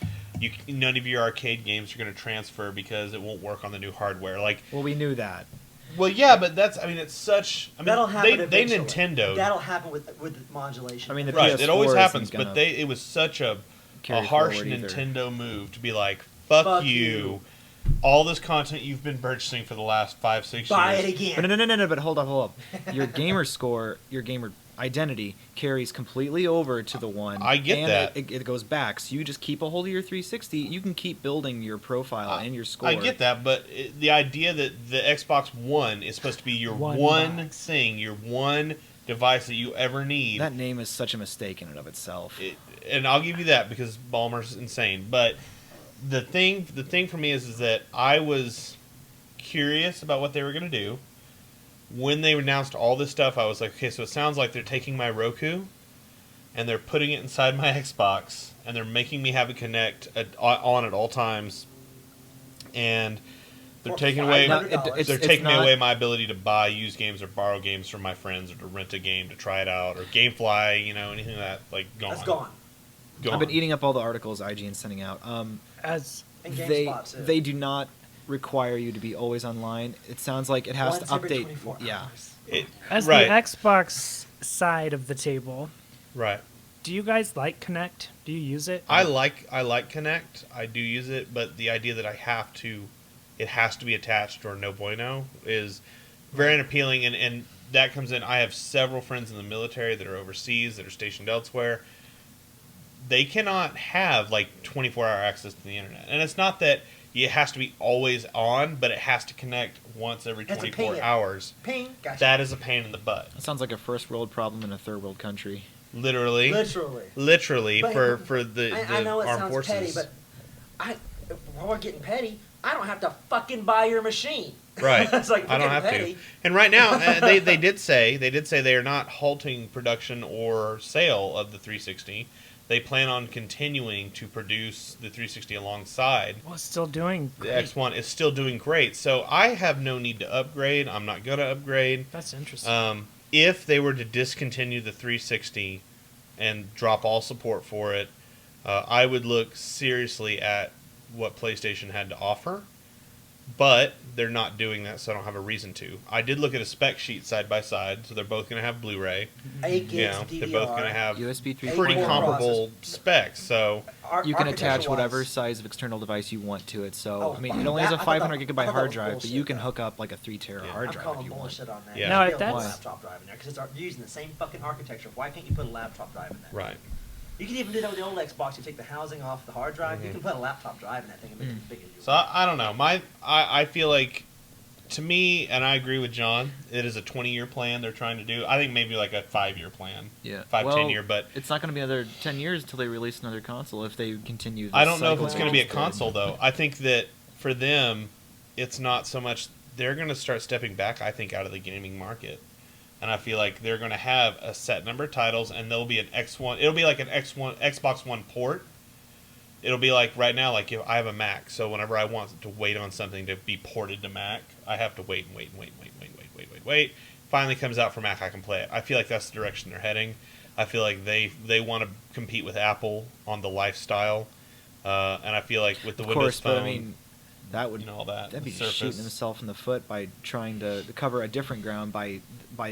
None of your arcade games are going to transfer because it won't work on the new hardware. Like, Well, we knew that. well, yeah, but it's such. I mean, That'll happen they eventually. Nintendo. That'll happen with modulation. I mean, the Right, PS4 it always isn't happens, gonna but it was such a carry harsh forward either. Nintendo move to be like, fuck you. All this content you've been purchasing for the last 5-6 buy years. it again. But no, but hold up. Your gamer score, your gamer identity carries completely over to the one. I get and that. It goes back, so you just keep a hold of your 360. You can keep building your profile and your score. I get that, but the idea that the Xbox One is supposed to be your one box. thing, your one device that you ever need. That name is such a mistake in and of itself. And I'll give you that because Ballmer's insane. But the thing for me is that I was curious about what they were going to do. When they announced all this stuff, I was like, okay, so it sounds like they're taking my Roku and they're putting it inside my Xbox and they're making me have it connect on at all times, and they're taking away away my ability to buy used games or borrow games from my friends or to rent a game to try it out or GameFly, anything like that, gone. That's gone. I've been eating up all the articles IGN's sending out. As And They GameSpot, too. they do not require you to be always online. It sounds like it has Once to every update. 24 Yeah. hours. as Right. the Xbox side of the table, Right. do you guys like Connect? Do you use it? I like Connect. I do use it, but the idea that it has to be attached or no bueno is very unappealing, and that comes in. I have several friends in the military that are overseas, that are stationed elsewhere. They cannot have 24-hour access to the internet, and it's not that it has to be always on, but it has to connect once every That's a 24 pain. hours. Ping. Gotcha. That is a pain in the butt, It sounds like a first world problem in a third world country. literally. Literally. But for the I know it armed sounds forces. petty, but while we're getting petty, I don't have to fucking buy your machine. Right. It's like, I don't we're have getting to. petty. And right now, they did say they are not halting production or sale of the 360. They plan on continuing to produce the 360 alongside. Well, it's still doing The great. X1 is still doing great. So I have no need to upgrade. I'm not going to upgrade. That's interesting. If they were to discontinue the 360 and drop all support for it, I would look seriously at what PlayStation had to offer. But they're not doing that, so I don't have a reason to. I did look at a spec sheet side by side, so they're both going to have Blu-ray. 8 gigs DDR. They're both going to have USB 3.0. pretty Eight comparable processors. specs. So You can attach Architecture-wise, whatever size of external device you want to it. So, Oh, I mean, it only has a I thought that- 500 I gigabyte thought that hard was drive, but you bullshit, can though. hook up like a 3 tera Yeah. hard I'm drive calling if you want. bullshit on that. Yeah. You No, can't if put a that's- laptop drive in there because it's using the same fucking architecture. Why can't you put a laptop drive in there? right. You can even do that with the old Xbox. You take the housing off the hard drive. You can put a laptop drive in that thing and make it as big as you So want. I don't know. I feel like, to me, and I agree with John, it is a 20-year plan they're trying to do. I think maybe like a 5-year plan. Yeah. 10-year, but It's not going to be another 10 years until they release another console if they continue this I don't know if cycle it's they going to be a just did. console, though. I think that for them, it's not so much. They're going to start stepping back, I think, out of the gaming market. And I feel like they're going to have a set number of titles, and there'll be an X1. It'll be like an Xbox One port. It'll be like right now, like if I have a Mac, so whenever I want to wait on something to be ported to Mac, I have to wait. Finally comes out for Mac, I can play it. I feel like that's the direction they're heading. I feel like they want to compete with Apple on the lifestyle, and I feel like with the Of Windows course, Phone, but I mean, that would and all that, that'd be the just shooting Surface. himself in the foot by trying to cover a different ground by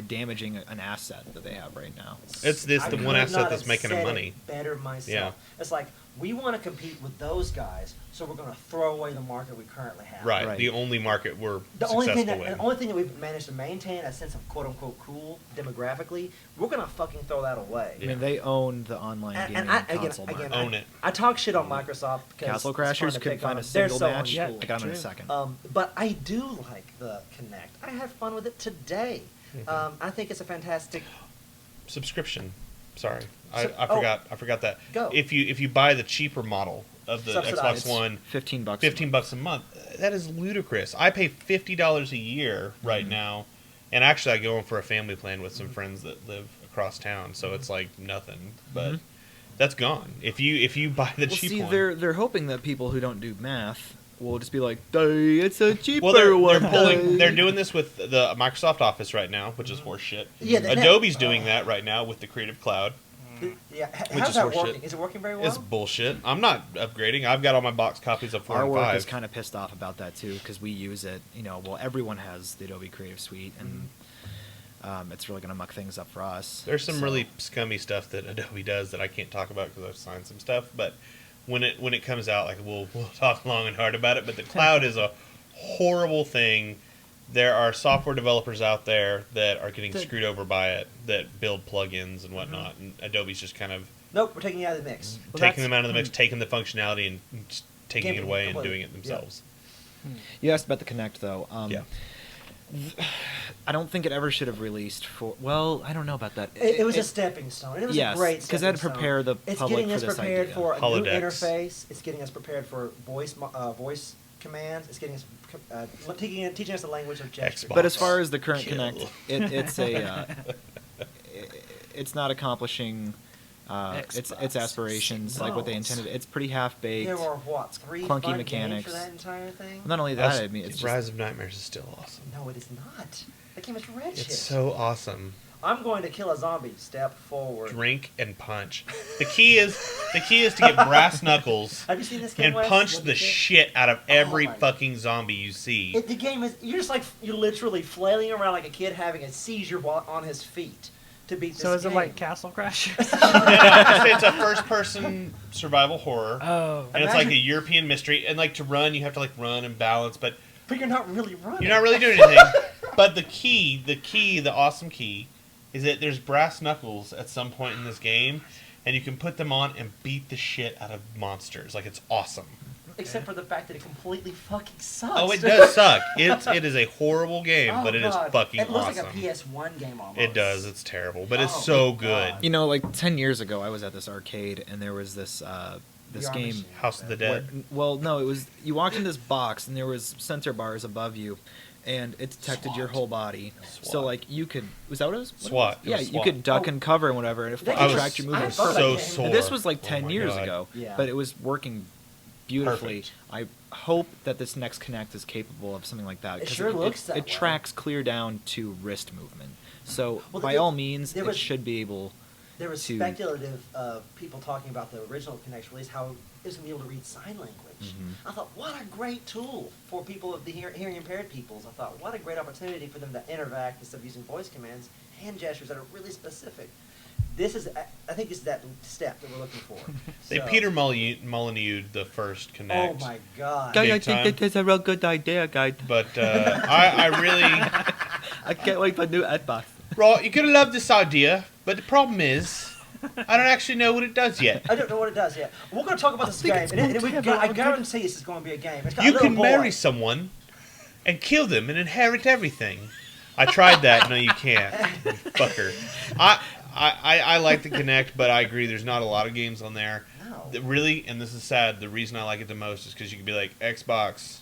damaging an asset that they have right now. It's I the could one asset not that's have making said them it money. better myself. Yeah. It's like, We want to compete with those guys, so we're going to throw away the market we currently have. Right. Right. The only market we're The successful only in. thing that we've managed to maintain a sense of quote unquote cool demographically, we're going to fucking throw that away. I mean, they own the online gaming console market. Own it. I talk shit on Microsoft because Castle it's fun Crashers to couldn't pick on find a them. They're single so match. uncool. I got them in a True. second. But I do like the Kinect. I had fun with it today. I think it's a fantastic. Subscription. Sorry, So- I forgot that. Go. If you buy the cheaper model of the Subsidized. Xbox One, $15. $15 a month. That is ludicrous. I pay $50 a year right now, and actually I go in for a family plan with some friends that live across town, so it's like nothing. But that's gone. If you buy the Well, cheap see, one, they're hoping that people who don't do math will just be like, it's a cheaper well, they're one. pulling. They're doing this with the Microsoft Office right now, which is horseshit. Yeah, Adobe's doing that right now with the Creative Cloud. Yeah, Which how's is that horseshit. working? Is it working very well? It's bullshit. I'm not upgrading. I've got all my box copies of 4 Our and work 5. is kind of pissed off about that too because we use it. Well, everyone has the Adobe Creative Suite, and it's really going to muck things up for us. There's some So- really scummy stuff that Adobe does that I can't talk about because I've signed some stuff. But when it comes out, like we'll talk long and hard about it. But the cloud is a horrible thing. There are software developers out there that are getting screwed over by it, that build plugins and whatnot. And Adobe's just kind of Nope, we're taking you out of the mix. taking them out of the mix, taking the functionality and just taking Gaming it away and completely. doing it themselves. You asked about the Kinect though. Yeah. I don't think it ever should have released for. Well, I don't know about that. It was a stepping stone. And it was Yes, a great 'cause they had to stepping prepare stone. the It's public getting for us this prepared idea. for a new Holodecks. interface. It's getting us prepared for voice commands. It's getting us teaching us the language of gesture. Xbox. But as far as the current Kill. Kinect, it's a it's not accomplishing its aspirations like what they intended. It's pretty half baked. There were what 3 clunky fun mechanics. games for that entire thing? Not only that, I mean, it's Rise just, of Nightmares is still awesome. No, it is not. That game is wretched. It's so awesome. I'm going to kill a zombie. Step forward. Drink and punch. The key is to get brass knuckles Have you seen this game? and Wes? punch What the is it? shit out of every my- fucking zombie you see. The game is you're literally flailing around like a kid having a seizure while on his feet to beat this So is it game. like Castle Crash? It's a first-person survival horror, Oh. and it's like Imagine- a European mystery. And like to run, you have to like run and balance, but But you're not really running. you're not really doing anything. But the awesome key, is that there's brass knuckles at some point in this game, and you can put them on and beat the shit out of monsters. Like, it's awesome. Except for the fact that it completely fucking sucks. Oh, it does suck. It is a horrible game, Oh, but it is God. fucking It looks awesome. like a PS1 game almost. It does. It's terrible, but it's Oh, so my good. God. like 10 years ago, I was at this arcade and there was this VR game. machine. House of the Where, Dead. well, no, it was you walked in this box and there was sensor bars above you, and it detected your SWAT. whole body. So SWAT. like you could was that what it was? SWAT. It Yeah, was you SWAT. could duck Oh. and cover and whatever, and it That I was tracked your movements. I thought so that game- sore. And this was like Oh 10 my years God. ago, Yeah. but it was working beautifully. Perfect. I hope that this next Kinect is capable of something like that. It 'cause sure looks that It way. tracks clear down to wrist movement. So Well, by there- all means, there it was- should be able. There was to- speculative people talking about the original Kinect release, how it was going to be able to read sign language. Mhm. I thought, what a great tool for people of the hearing impaired peoples. I thought, what a great opportunity for them to interact instead of using voice commands, hand gestures that are really specific. I think this is that step that we're looking for. They So- Peter Molyneux the first Oh Connect. my God. Guy, I think that is a real good idea, guy. But I really... I can't wait for new Xbox. Right, you're going to love this idea, but the problem is, I don't actually know what it does yet. I don't know what it does yet. We're going to talk about this game. I guarantee this is going to be a game. It's got a You little can boy. marry someone and kill them and inherit everything. I tried that. No, you can't. You fucker. I like the Kinect, but I agree there's not a lot of games on there. No. That really, and this is sad, the reason I like it the most is because you can be like, Xbox,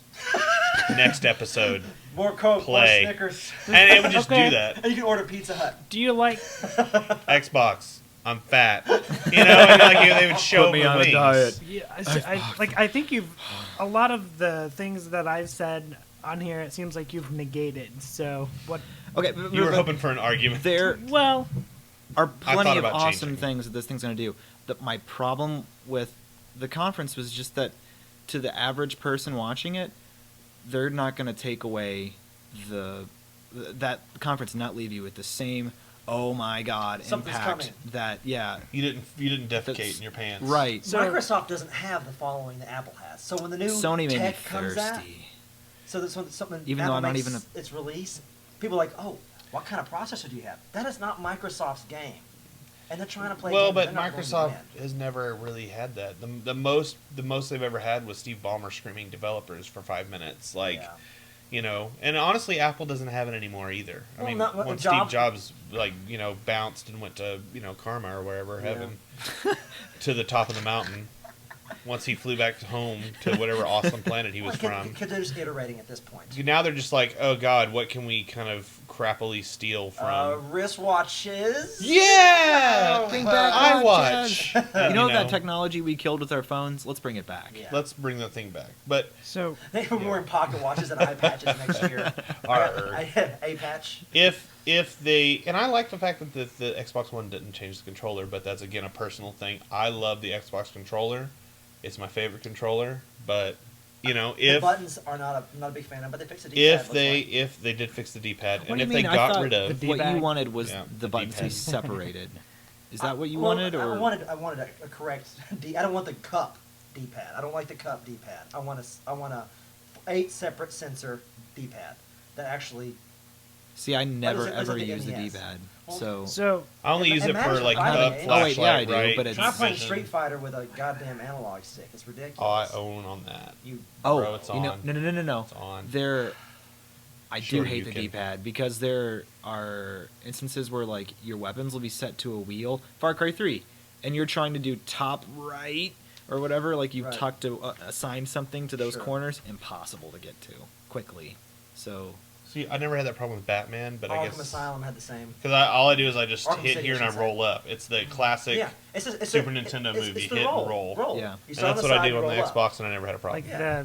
next episode. More Coke, Play. more Snickers. And it would just Okay. do that. And you can order Pizza Hut. Do you like? Xbox, I'm fat. You know, and like they would show Put me the on a wings. diet. Yeah, I think you've a lot of the things that I've said on here. It seems like you've negated. So what? Okay, You were hoping for an argument. there Well, are I plenty thought of about awesome changing. things that this thing's going to do. My problem with the conference was just that to the average person watching it, they're not going to take away that conference and not leave you with the same oh my god, Something's impact coming. that, yeah. You didn't defecate That's- in your pants. Right. So- Microsoft doesn't have the following that Apple has. So when the new Sony made me tech comes out, thirsty. so that's when something Even Apple though I'm not makes even its release, people are like, oh, what kind of processor do you have? That is not Microsoft's game, and they're trying to play. Well, games, but they're not going to Microsoft win. has never really had that. The most they've ever had was Steve Ballmer screaming developers for 5 minutes, like. Yeah. You know, and honestly, Apple doesn't have it anymore either. Well, I mean, not- when Steve Jobs, like, you know, bounced and went to, you know, Karma or wherever, Yeah. heaven, to the top of the mountain, once he flew back home to whatever awesome planet he was from. Because they're just iterating at this point. Now they're just like, oh god, what can we kind of crappily steal from? Wristwatches. Yeah! Bring back iWatch! You know that technology we killed with our phones? Let's bring it back. Yeah. Let's bring that thing back. But So They were wearing pocket watches and eye patches next year. Arr. A patch. if they, and I like the fact that the Xbox One didn't change the controller, but that's again a personal thing. I love the Xbox controller. It's my favorite controller, but you know, The if buttons are not a big fan of, but they fixed the D-pad. if they did fix the D-pad, What and do if you they mean? I got thought rid of the what you D-bag? wanted was Yeah, the the buttons to be D-pad. separated. Is that what you Well, wanted, or I wanted a correct D. I don't want the cup D-pad. I don't like the cup D-pad. I want a 8 separate sensor D-pad that actually. see? I never it- what is ever it, the use the NES? D-pad, Well, so I only use it for Imagine like fighting the games. Oh, wait, yeah, I flashlight, do, right? but it's- Try playing Vision. Street Fighter with a goddamn analog stick. It's ridiculous. Oh, I own on that. You. oh, Bro, it's you know, on. no. It's on. There, I Sure do hate you the can. D-pad because there are instances where like your weapons will be set to a wheel. Far Cry 3, and you're trying to do top right or whatever, like you've Right. tucked to assign something to those Sure. corners, impossible to get to quickly. So See, I never had that problem with Batman, but I Arkham guess Asylum had the same. because all I do is I just Arkham hit City, here I and I should roll up. It's the classic. Yeah, it's Super a, Nintendo it's movie, the hit and roll. Yeah. You And start that's on what the I side, do on the roll up. Xbox, and I never had a problem. like Yeah.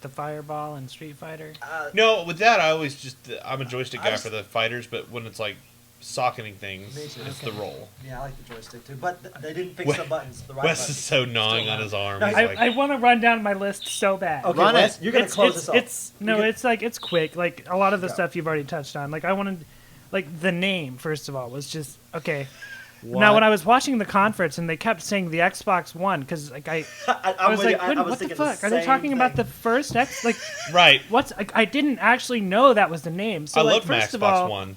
the fireball and Street Fighter. No, with that I always just I'm a joystick I guy just- for the fighters, but when it's like socketing things, Me too. it's Okay. the roll. Yeah, I like the joystick too, but they didn't fix Wes- the buttons. The right Wes buttons. is so gnawing Still on not. his arm. No, He's I, like, I want to run down my list so bad. Okay, Run Wes, it. you're gonna close this off. It's no, You're it's like it's quick. Like a lot of the Yeah. stuff you've already touched on. Like I wanted, like the name first of all was just okay. what? Now when I was watching the conference and they kept saying the Xbox One because like I I was with like, you. what, I was what the thinking fuck? Are they same talking about the thing. first X? Like right. what's? I didn't actually know that was the name. So I like, love my first of Xbox all, One.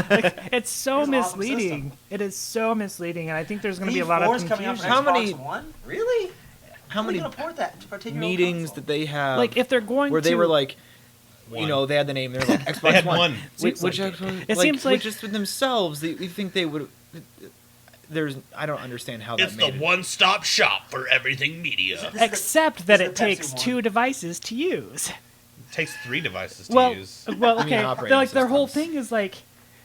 like, it's so It's an awesome misleading. system. It is so misleading, and I think there's going to be a lot of P4 is coming out for confusion. How Xbox many- One? Really? how are they many gonna port that for a 10-year-old meetings console? did they have? Like if they're going where to, they were like, One. you know, they had the name. They're like Xbox They had One. one. Which, Seems like Xbox- it seems like- just with themselves, you think they would. There's, I don't understand how that It's the made it. one-stop shop for everything media. This is except that this it is the Pepsi takes one. 2 devices to use. It takes 3 devices to Well, use. well, I mean, okay. operating They're like their whole systems. thing is like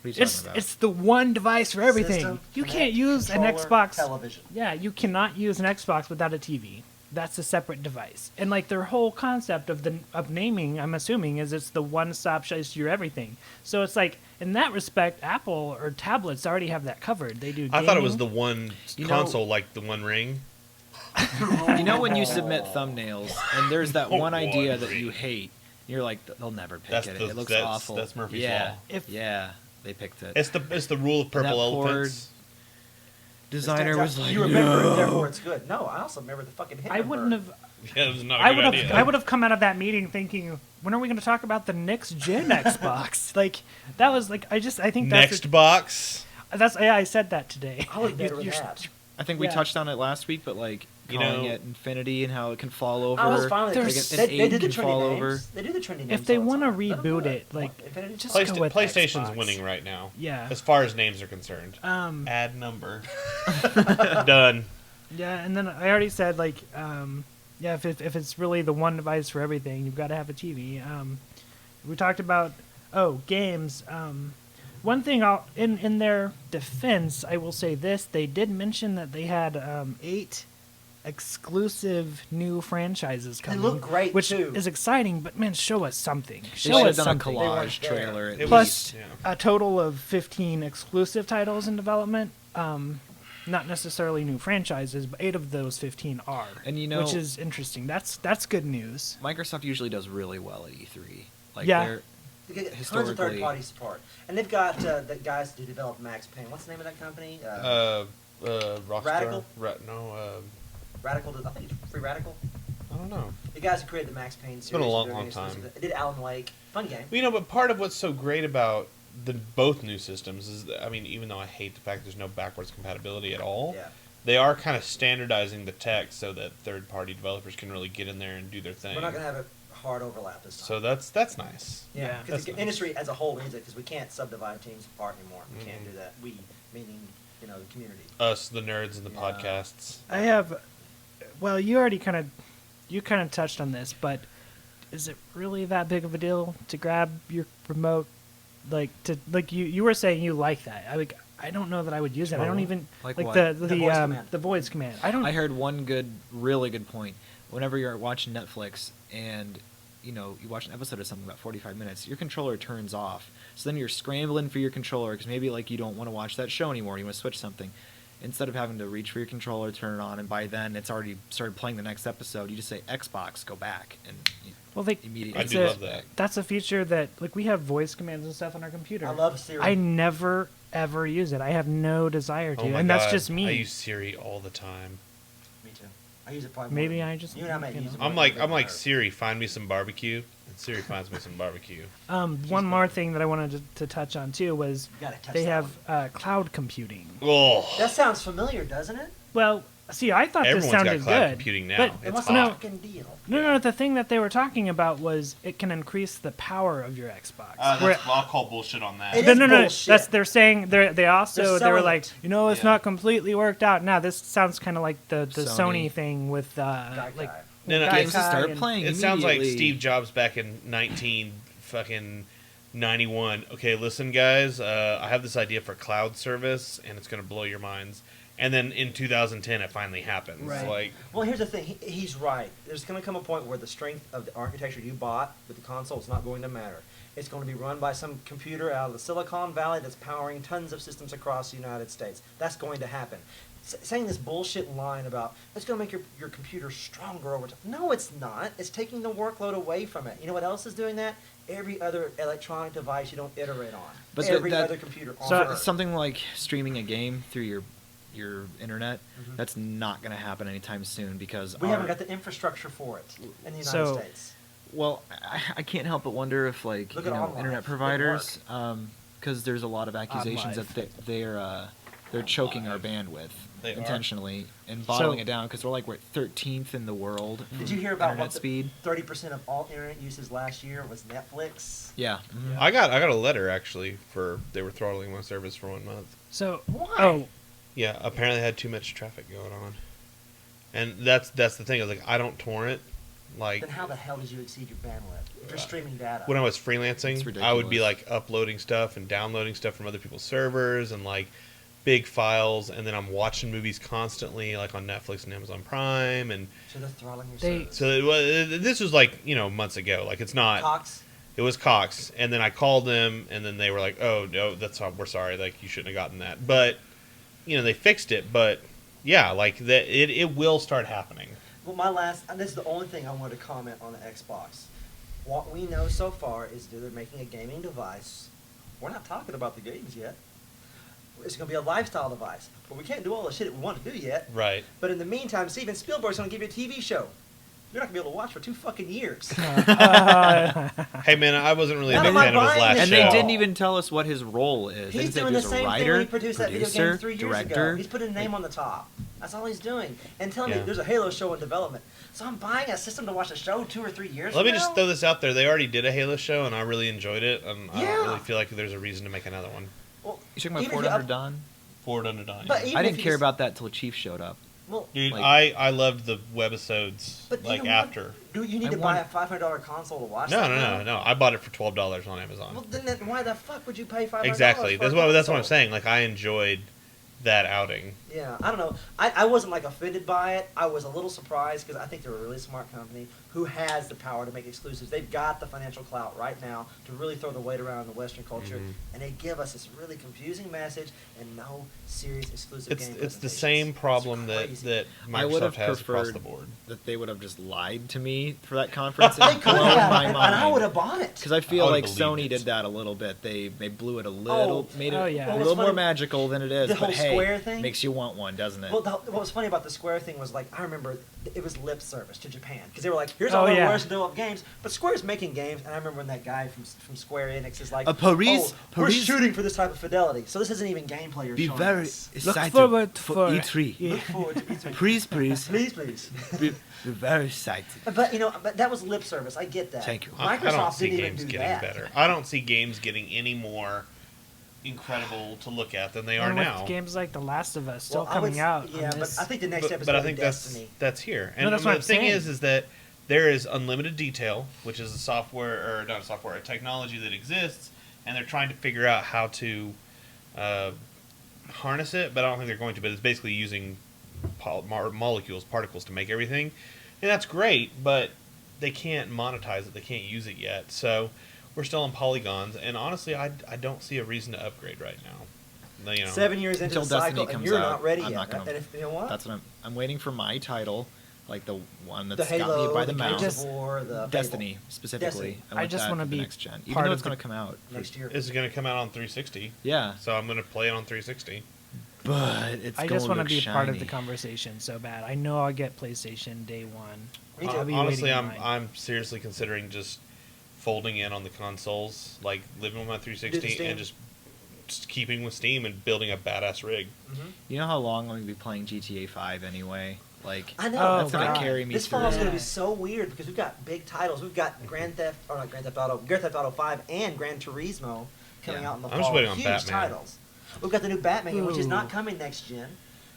What are you it's talking about? it's the one device for everything. System, You Connect, can't use an controller, Xbox. television. Yeah, you cannot use an Xbox without a TV. That's a separate device. And like their whole concept of naming, I'm assuming, is it's the one-stop shop, it's your everything. So it's like in that respect, Apple or tablets already have that covered. They do. I thought it was gaming. the one You know- console, like the One Ring. You know when you submit thumbnails and there's that one idea One that you ring. hate, you're like, they'll never pick That's it. the- It looks that's- awful. that's Murphy's yeah, Law. If- yeah, they picked it. It's the rule of purple That poor elephants. Designer was like, you remember no. it, therefore it's good. No, I also remember the fucking I wouldn't have. Yeah, it was not a I good would idea. have. I would have come out of that meeting thinking, when are we going to talk about the next gen Xbox? Like that was like I think that's Next box. that's yeah. I said that today. I was You- better with you're- that. I think we Yeah. touched on it last week, but like You calling know- it Infinity and how it can fall over. I was fine with it. There's- They an did the eight can trendy fall names. over. They do the trendy names. If they all the want to time. Let them do reboot it, like Infinity, just Playsta- go with PlayStation's Xbox. winning right now. Yeah. As far as names are concerned. Add number. Um, Done. Yeah, and then I already said like, yeah, if it's really the one device for everything, you've got to have a TV. We talked about games. One thing in their defense, I will say this: they did mention that they had 8 exclusive new franchises They coming. look great, which too. is exciting. But man, show us something. They Show should have us done a something. weren't collage there. trailer at It Plus, was- a total of 15 exclusive titles in development. Not necessarily new franchises, but 8 of those 15 are. And you know- which is interesting. That's good news. Microsoft usually does really well at E3. Like Yeah. they're They get tons of Historically. third-party support, and they've got the guys who developed Max Payne. What's the name of that company? Rockstar. Radical? Radical. I think it's Free Radical. I don't know. The guys who created the Max Payne series. been a long, they're long doing time. exclusive- They did Alan Wake. Fun game. Well, but part of what's so great about both new systems is that, even though I hate the fact there's no backwards compatibility at all, Yeah. they are kind of standardizing the tech so that third-party developers can really get in there and do their thing. We're not going to have a hard overlap this time. So that's nice. Yeah. Because the That's nice. industry as a whole needs it, because we can't subdivide teams apart anymore. We can't Mhm. do that. We, meaning, the community. Us, the nerds, and the Yeah. podcasts. I have. Well, you already kind of touched on this, but is it really that big of a deal to grab your remote? You were saying you like that. I don't know that I would use it. I don't even Like like what? the voice command. the voice command. I don't. I heard one really good point. Whenever you're watching Netflix and you watch an episode of something about 45 minutes, your controller turns off. So then you're scrambling for your controller because maybe you don't want to watch that show anymore. You want to switch something. Instead of having to reach for your controller, turn it on, and by then it's already started playing the next episode, you just say Xbox, go back, and Well, immediately. I it's do love that. That's a feature that we have voice commands and stuff on our computer. I love Siri. I never ever use it. I have no desire to, Oh my and that's God, just me. I use Siri all the time. Me too. I use it probably Maybe more than- I just- You and I may you use know. it. I'm more like than I'm like her. Siri, find me some barbecue, and Siri finds me some barbecue. One more thing that I wanted to touch on too was You gotta touch they that have one. cloud computing. Oh, That sounds familiar, doesn't it? Well, see, I thought this everyone's sounded got cloud good. computing now. But And It's what's hot. the fucking deal? no, the thing that they were talking about was it can increase the power of your Xbox. I'll call bullshit on that. It no, is no, no. bullshit. They're saying they They're were selling like, it. it's Yeah. not completely worked out. Now this sounds kind of like the Sony Sony. thing with Guy. No, Gaikai games to start and- playing. It sounds like immediately. Steve Jobs back in 91. Okay, listen, guys. I have this idea for cloud service, and it's going to blow your minds. And then in 2010, it finally happens. Right. Like, Well, here's the thing. He's right. There's going to come a point where the strength of the architecture you bought with the console is not going to matter. It's going to be run by some computer out of the Silicon Valley that's powering tons of systems across the United States. That's going to happen. Saying this bullshit line about it's going to make your computer stronger over time. No, it's not. It's taking the workload away from it. You know what else is doing that? Every other electronic device you don't iterate on. But Every that- other computer on So- Earth. Something like streaming a game through your internet, Mhm. that's not going to happen anytime soon because We haven't got the infrastructure for it in the United So- States. Well, I can't help but wonder if Look at online. internet It providers, because there's a lot of accusations Live. that they're choking our bandwidth They are. intentionally and bottling So- it down because we're 13th in the world. Did you hear for about internet what speed? 30% of all internet uses last year was Netflix? Yeah. mhm. I got a letter actually for they were throttling my service for 1 month. So Why? Yeah, apparently I had too much traffic going on, and that's the thing. I was like, I don't torrent. Like Then how the hell did you exceed your bandwidth? If you're streaming data. when I was It's freelancing, I would be ridiculous. like uploading stuff and downloading stuff from other people's servers and like big files, and then I'm watching movies constantly, like on Netflix and Amazon Prime, and So they're throttling your They- service. so this was like months ago. Like it's not. Cox? It was Cox, and then I called them, and then they were like, "Oh no, we're sorry. Like you shouldn't have gotten that." But they fixed it. But yeah, like that, it will start happening. Well, and this is the only thing I wanted to comment on the Xbox. What we know so far is that they're making a gaming device. We're not talking about the games yet. It's going to be a lifestyle device. But we can't do all the shit that we want to do yet. Right. But in the meantime, Steven Spielberg's going to give you a TV show. You're not going to be able to watch for 2 fucking years. Hey man, I wasn't really a Now big am I fan of his buying last this And show. they show? didn't even tell us what his role is. They He's didn't say if doing the he was a same thing writer, when he produced that video producer, game 3 years director. ago. He's putting a name on the top. That's all he's doing. And telling Yeah. me there's a Halo show in development. So I'm buying a system to watch a show 2 or 3 years Let me from just now? throw this out there. They already did a Halo show, and I really enjoyed it. And I Yeah. don't really feel like there's a reason to make another one. Well, You talking about even Ford if you Under up- Dawn? Forward Under Dawn. But even I if didn't you care just- about that till Chief showed up. Well, Dude, like- I loved the webisodes but you like know what? after. Do you need I to buy a want- $500 console to watch No, that? no, now? no, no. I bought it for $12 on Amazon. Well, then why the fuck would you pay $500? Exactly. For a That's what I'm console? saying. Like I enjoyed that outing. Yeah, I don't know. I wasn't like offended by it. I was a little surprised because I think they're a really smart company who has the power to make exclusives. They've got the financial clout right now to really throw the weight around in the Western culture, and they give us this really confusing message and no serious exclusive game. It's the presentations. same problem It's that crazy. that I would Microsoft have has across preferred the board. that they would have just lied to me for that conference. They and could blown have, my and mind. I would have bought it. Because I feel I like would've Sony believed it. did that a little bit. They blew it a little, made it Oh, yeah. a Well, little what's more funny- magical than it is. the But whole hey, Square thing? makes you want one, doesn't it? Well, what was funny about the Square thing was, like, I remember it was lip service to Japan because they were like, "Here's Oh, all the yeah. ways to develop games," but Square's making games, and I remember when that guy from Square Enix is like, Paris- "Oh, we're Paris- shooting for this type of fidelity, so this isn't even gameplay you're showing us. Look forward for E3. Look forward to E3. Please, Please. be very excited. But but that was lip service. I get that. Thank you. I don't Microsoft see didn't even games do getting that. better. I don't see games getting any more incredible to look at than they are And with now. games like The Last of Us still Well, I would coming s- out. Yeah, on but this. I think the next step is But I going to think be Destiny. that's here. No, And that's the what I'm thing saying. is that there is unlimited detail, which is a software or not a software, a technology that exists, and they're trying to figure out how to harness it. But I don't think they're going to. But it's basically using molecules, particles to make everything, and that's great. But they can't monetize it. They can't use it yet. So we're still on polygons, and honestly, I don't see a reason to upgrade right now. You know, 7 years into Until the cycle, Destiny and comes you're out, not ready I'm yet. not gonna- And if, you know what? That's what I'm waiting for my title, like the one the that's got Halo, me by the the mouth. Gears of War, the Destiny Fable. specifically. Destiny. I, I want just that wanna for the be next gen, even part though of it's the- going to come out next year. Is it going to come out on 360? Yeah, So I'm going to play it on 360. but it's. I going just want to look be part of the shiny. conversation so bad. I know I'll get PlayStation day one. Me too. I'll be Honestly, waiting in I'm line. I'm seriously considering just folding in on the consoles, like living with my Do the 360 Steam. and just keeping with Steam and building a badass rig. Mhm. You know how long I'm going to be playing GTA 5 anyway? Like, I know. Oh, that's going God. to carry me This through. fall is going to Yeah. be so weird because we've got big titles. We've got Grand Theft Auto 5 and Gran Turismo coming Yeah. out in the I'm fall. just waiting on Huge Batman. titles. We've got the new Batman, which is Ooh. not coming next gen.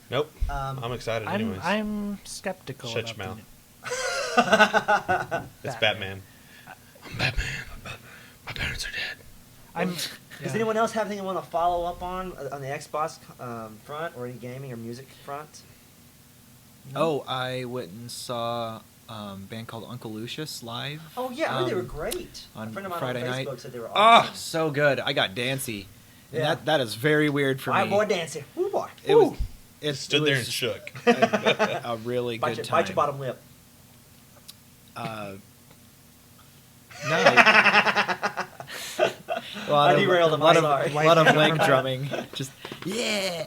Nope. Um, I'm excited I'm anyways. I'm skeptical. Shut your about mouth. the It's Batman. I'm Batman. My parents are dead. I'm. Does yeah. anyone else have anything they want to follow up on the Xbox front or any gaming or music front? Oh, I went and saw a band called Uncle Lucius live. Oh yeah, I heard they were um, great. on A friend of mine Friday on night. Facebook said they were Oh, awesome. so good. I got dancy. And Yeah. that is very weird for All me. right, boy, dancing. Woo, boy. It was. Woo. It Stood it there was and shook. a really Bite good your, time. bite your bottom lip. No. A lot I of, derailed him, a lot I'm of, sorry. a lot of leg drumming. Just yeah.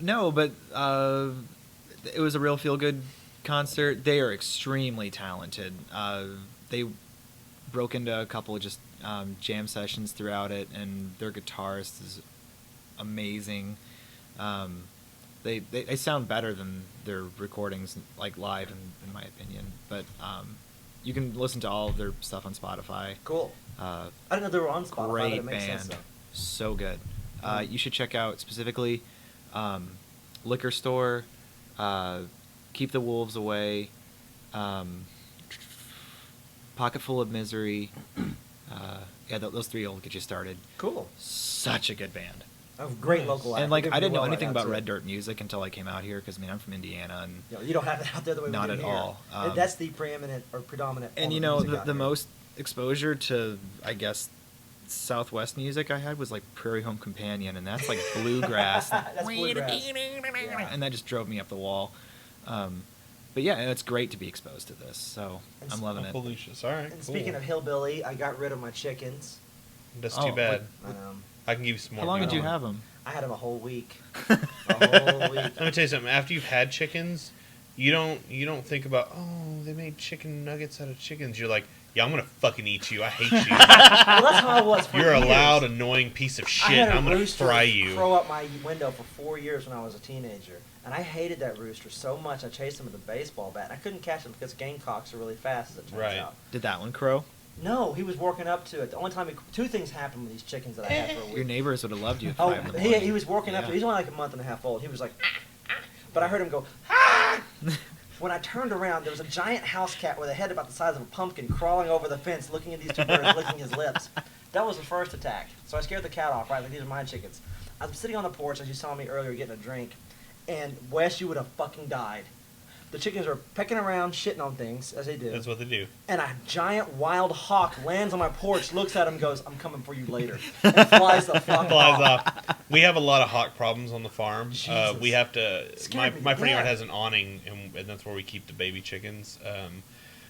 No, but it was a real feel good concert. They are extremely talented. They broke into a couple of just jam sessions throughout it, and their guitarist is amazing. They sound better than their recordings, like live, in my opinion. But you can listen to all of their stuff on Spotify. Cool. I didn't know they were on Spotify, but Great it makes sense band, though. so good. You should check out specifically Liquor Store, Keep the Wolves Away, Pocket Full of Misery. Yeah, those three will get you started. Cool. Such a good band. A great local act. And like They I do didn't know well right anything now, about too. Red Dirt music until I came out here because I'm from Indiana, and You know, you don't have it out there the way Not we do at here. all. That's the preeminent or predominant. form and you of know music the, out the here. most exposure to I guess Southwest music I had was like Prairie Home Companion, and that's like bluegrass. That's bluegrass. And that just drove me up the wall. But yeah, and it's great to be exposed to this, so And I'm loving it. Uncle Lucius. All right. And speaking of hillbilly, I got rid of my chickens. That's Oh, too bad. Um, I can give you some more. How long if did you want. have them? I had them a whole week. A whole week. Let me tell you something. After you've had chickens, you don't think about, oh, they made chicken nuggets out of chickens. You're like, yeah, I'm gonna fucking eat you. I hate you. Well, that's how I was for You're a years. loud, annoying piece of I shit. had a I'm gonna rooster fry you. crow up my window for 4 years when I was a teenager, and I hated that rooster so much. I chased him with a baseball bat. And I couldn't catch him because gamecocks are really fast, as it turns Right. out. Did that one crow? No, he was working up to it. The only time two things happened with these chickens that I had for a week. Your neighbors would have loved you at Oh, 5 in the he morning. was working up Yeah. to it. He's only like a month and a half old. He was like, but I heard him go, ah! When I turned around, there was a giant house cat with a head about the size of a pumpkin crawling over the fence, looking at these two birds, licking his lips. That was the first attack. So I scared the cat off, right? Like, these are my chickens. I'm sitting on the porch, as you saw me earlier, getting a drink, and Wes, you would have fucking died. The chickens are pecking around, shitting on things, as they do. That's what they do. And a giant wild hawk lands on my porch, looks at him, goes, "I'm coming for you later," and flies the fuck Flies off. off. We have a lot of hawk problems on the farm. Jesus. We have to. Scared me My to front yard death. has an awning, and that's where we keep the baby chickens.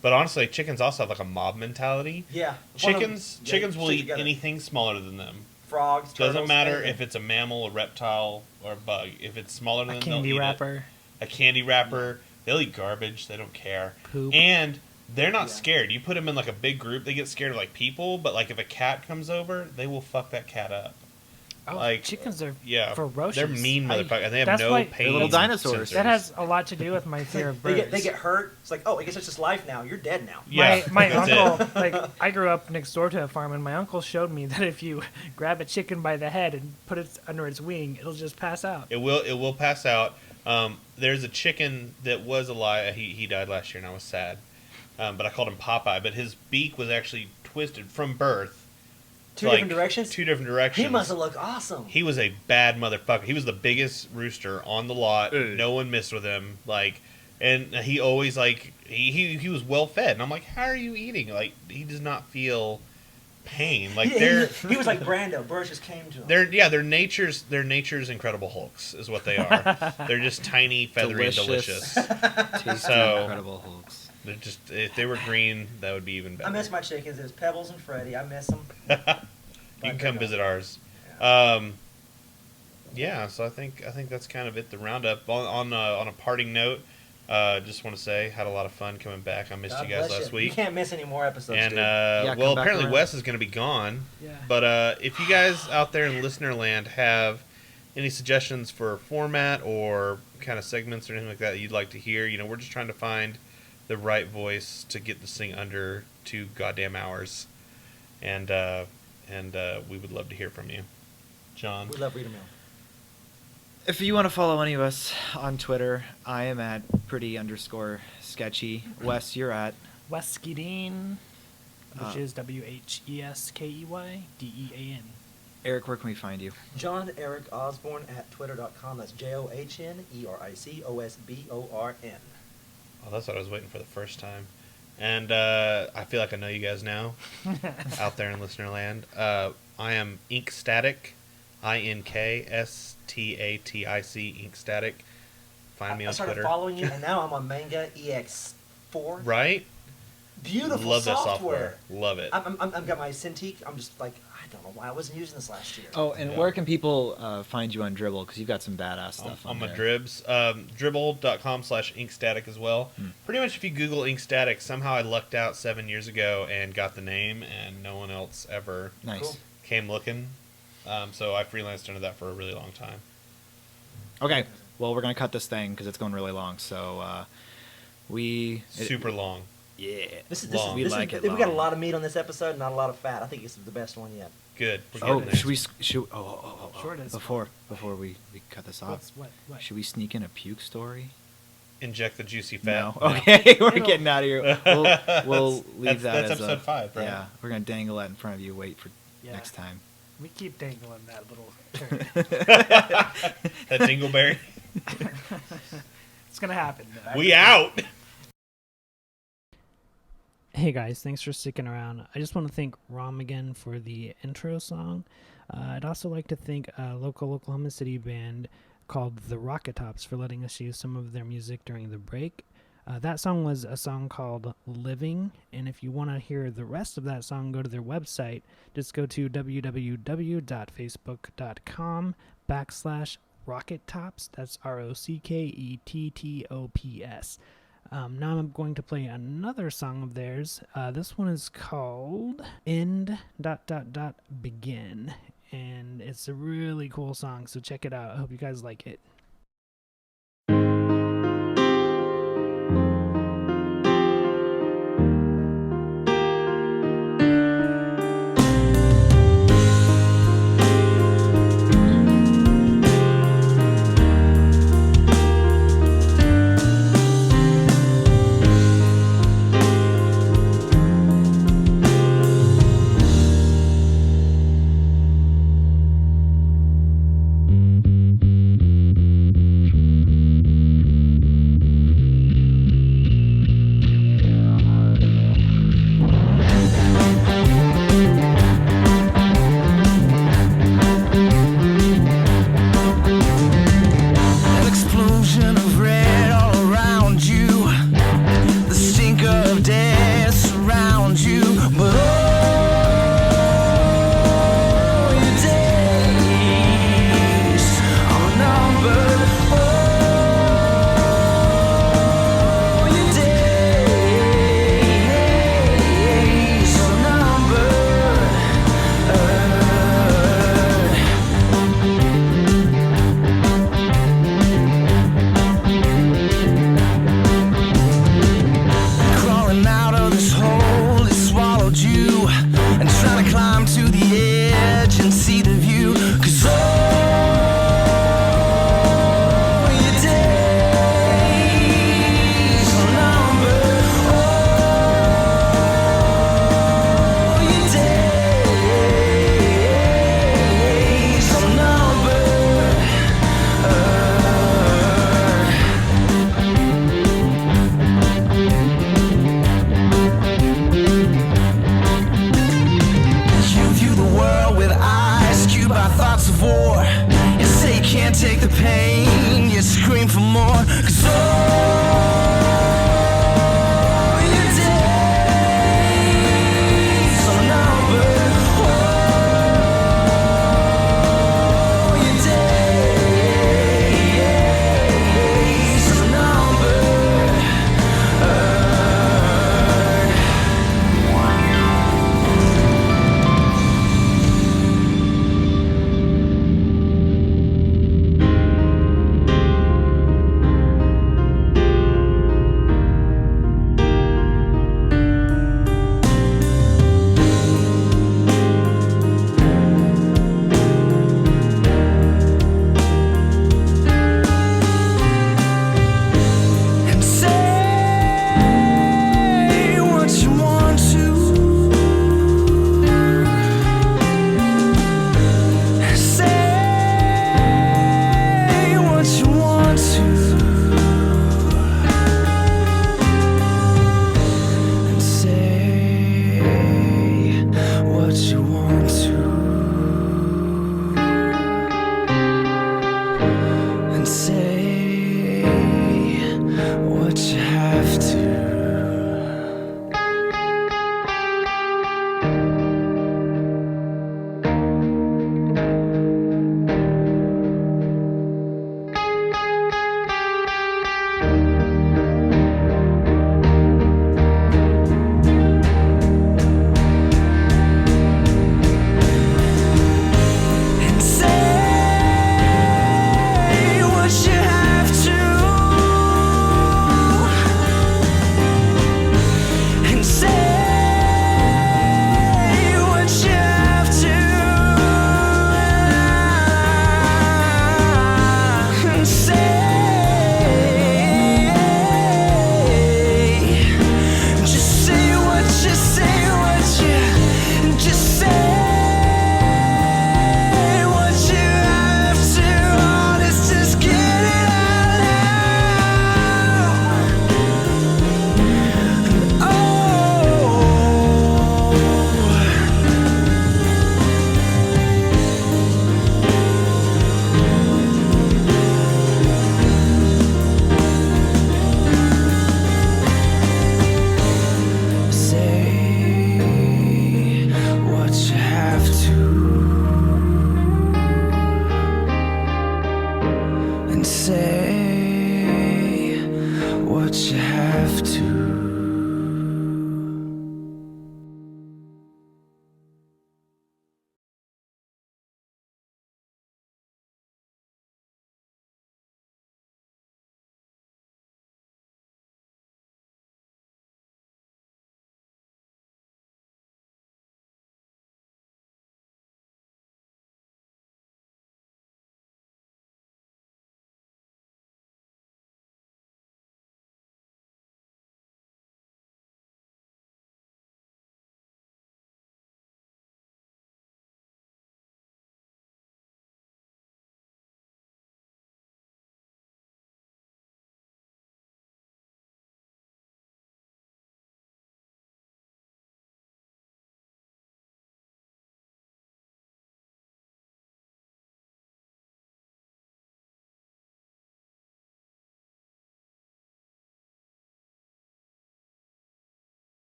But honestly, chickens also have like a mob mentality. Yeah. Chickens will stick eat together. anything smaller than them. Frogs, turtles, Doesn't matter anything. if it's a mammal, a reptile, or a bug. If it's smaller than A them, they'll candy eat it. wrapper. A candy wrapper. They'll eat garbage. They don't care. Poop. And they're not Yeah. scared. You put them in like a big group, they get scared of like people. But like if a cat comes over, they will fuck that cat up. Oh, like, chickens are Yeah, ferocious. they're mean motherfuckers. And they have that's no why- pain. They're little dinosaurs. sensors. That has a lot to do with my fear of birds. They get hurt. It's like, oh, I guess it's just life now. You're dead now. Yeah, my that's uncle, it. like, I grew up next door to a farm, and my uncle showed me that if you grab a chicken by the head and put it under its wing, it'll just pass out. It will pass out. There's a chicken that was alive. He died last year, and I was sad. But I called him Popeye. But his beak was actually twisted from birth. Two like, different directions. Two different directions. He must have looked awesome. He was a bad motherfucker. He was the biggest rooster on the lot. Ugh. No one messed with him. Like, and he always like he was well fed. And I'm like, how are you eating? Like, he does not feel pain. Like he was like Brando. Birds just came to him. they're nature's Incredible Hulks is what they are. They're just tiny, feathery, and delicious. Tasty, So- incredible Hulks. They're just if they were green, that would be even better. I miss my chickens. It was Pebbles and Freddy. I miss them. You can come visit ours. Yeah, so I think that's kind of it. The roundup on a parting note. Just want to say had a lot of fun coming back. I missed God you guys bless last You week. can't miss any more episodes, And dude. come well, back apparently around. Wes is going to be gone. Yeah. But if you guys out there in listener land have any suggestions for format or kind of segments or anything like that you'd like to hear, we're just trying to find the right voice to get this thing under 2 goddamn hours, and we would love to hear from you, John. We love reading mail. If you want to follow any of us on Twitter, I am at pretty_sketchy. Wes, you're at. Weskeydeen, which Uh, is WHESKEYDEAN. Eric, where can we find you? John Eric Osborne at twitter.com. That's JOHNERICOSBORN. Oh, that's what I was waiting for the first time. And I feel like I know you guys now out there in listener land. I am Inkstatic, INKSTATIC, Inkstatic. Find me I on started Twitter. following you, and now I'm on Manga EX4. Right? Beautiful Love that software. software. Love it. I've got my Cintiq. I'm just like, I don't know why I wasn't using this last year. Oh, and Yeah. where can people find you on Dribble? Because you've got some badass stuff on on my there. dribs. Dribble.com/Inkstatic as well. Pretty much if you Google Inkstatic, somehow I lucked out 7 years ago and got the name, and no one else ever Nice. Cool. came looking. So I freelanced under that for a really long time. Okay, well, we're going to cut this thing because it's going really long. So Super long. Yeah. This Long. We is, like it we got a long. lot of meat on this episode, not a lot of fat. I think this is the best one yet. Good. We're Oh, getting there. should we? Short as Before we cut this off, What? should we sneak in a puke story? Inject the juicy fat? No. Okay, we're It'll- getting out of here. We'll leave That's that as episode 5, right? Yeah, we're gonna dangle that in front of you. Wait for Yeah. next time. We keep dangling that little turd. That dingleberry. It's going to happen. We out. Hey guys, thanks for sticking around. I just want to thank Rom again for the intro song. I'd also like to thank a local Oklahoma City band called the Rocket Tops for letting us use some of their music during the break. That song was a song called Living, and if you want to hear the rest of that song, go to their website. Just go to www.facebook.com/Rocket Tops. That's ROCKETTOPS. Now I'm going to play another song of theirs. This one is called End ... Begin, and it's a really cool song, so check it out. I hope you guys like it. But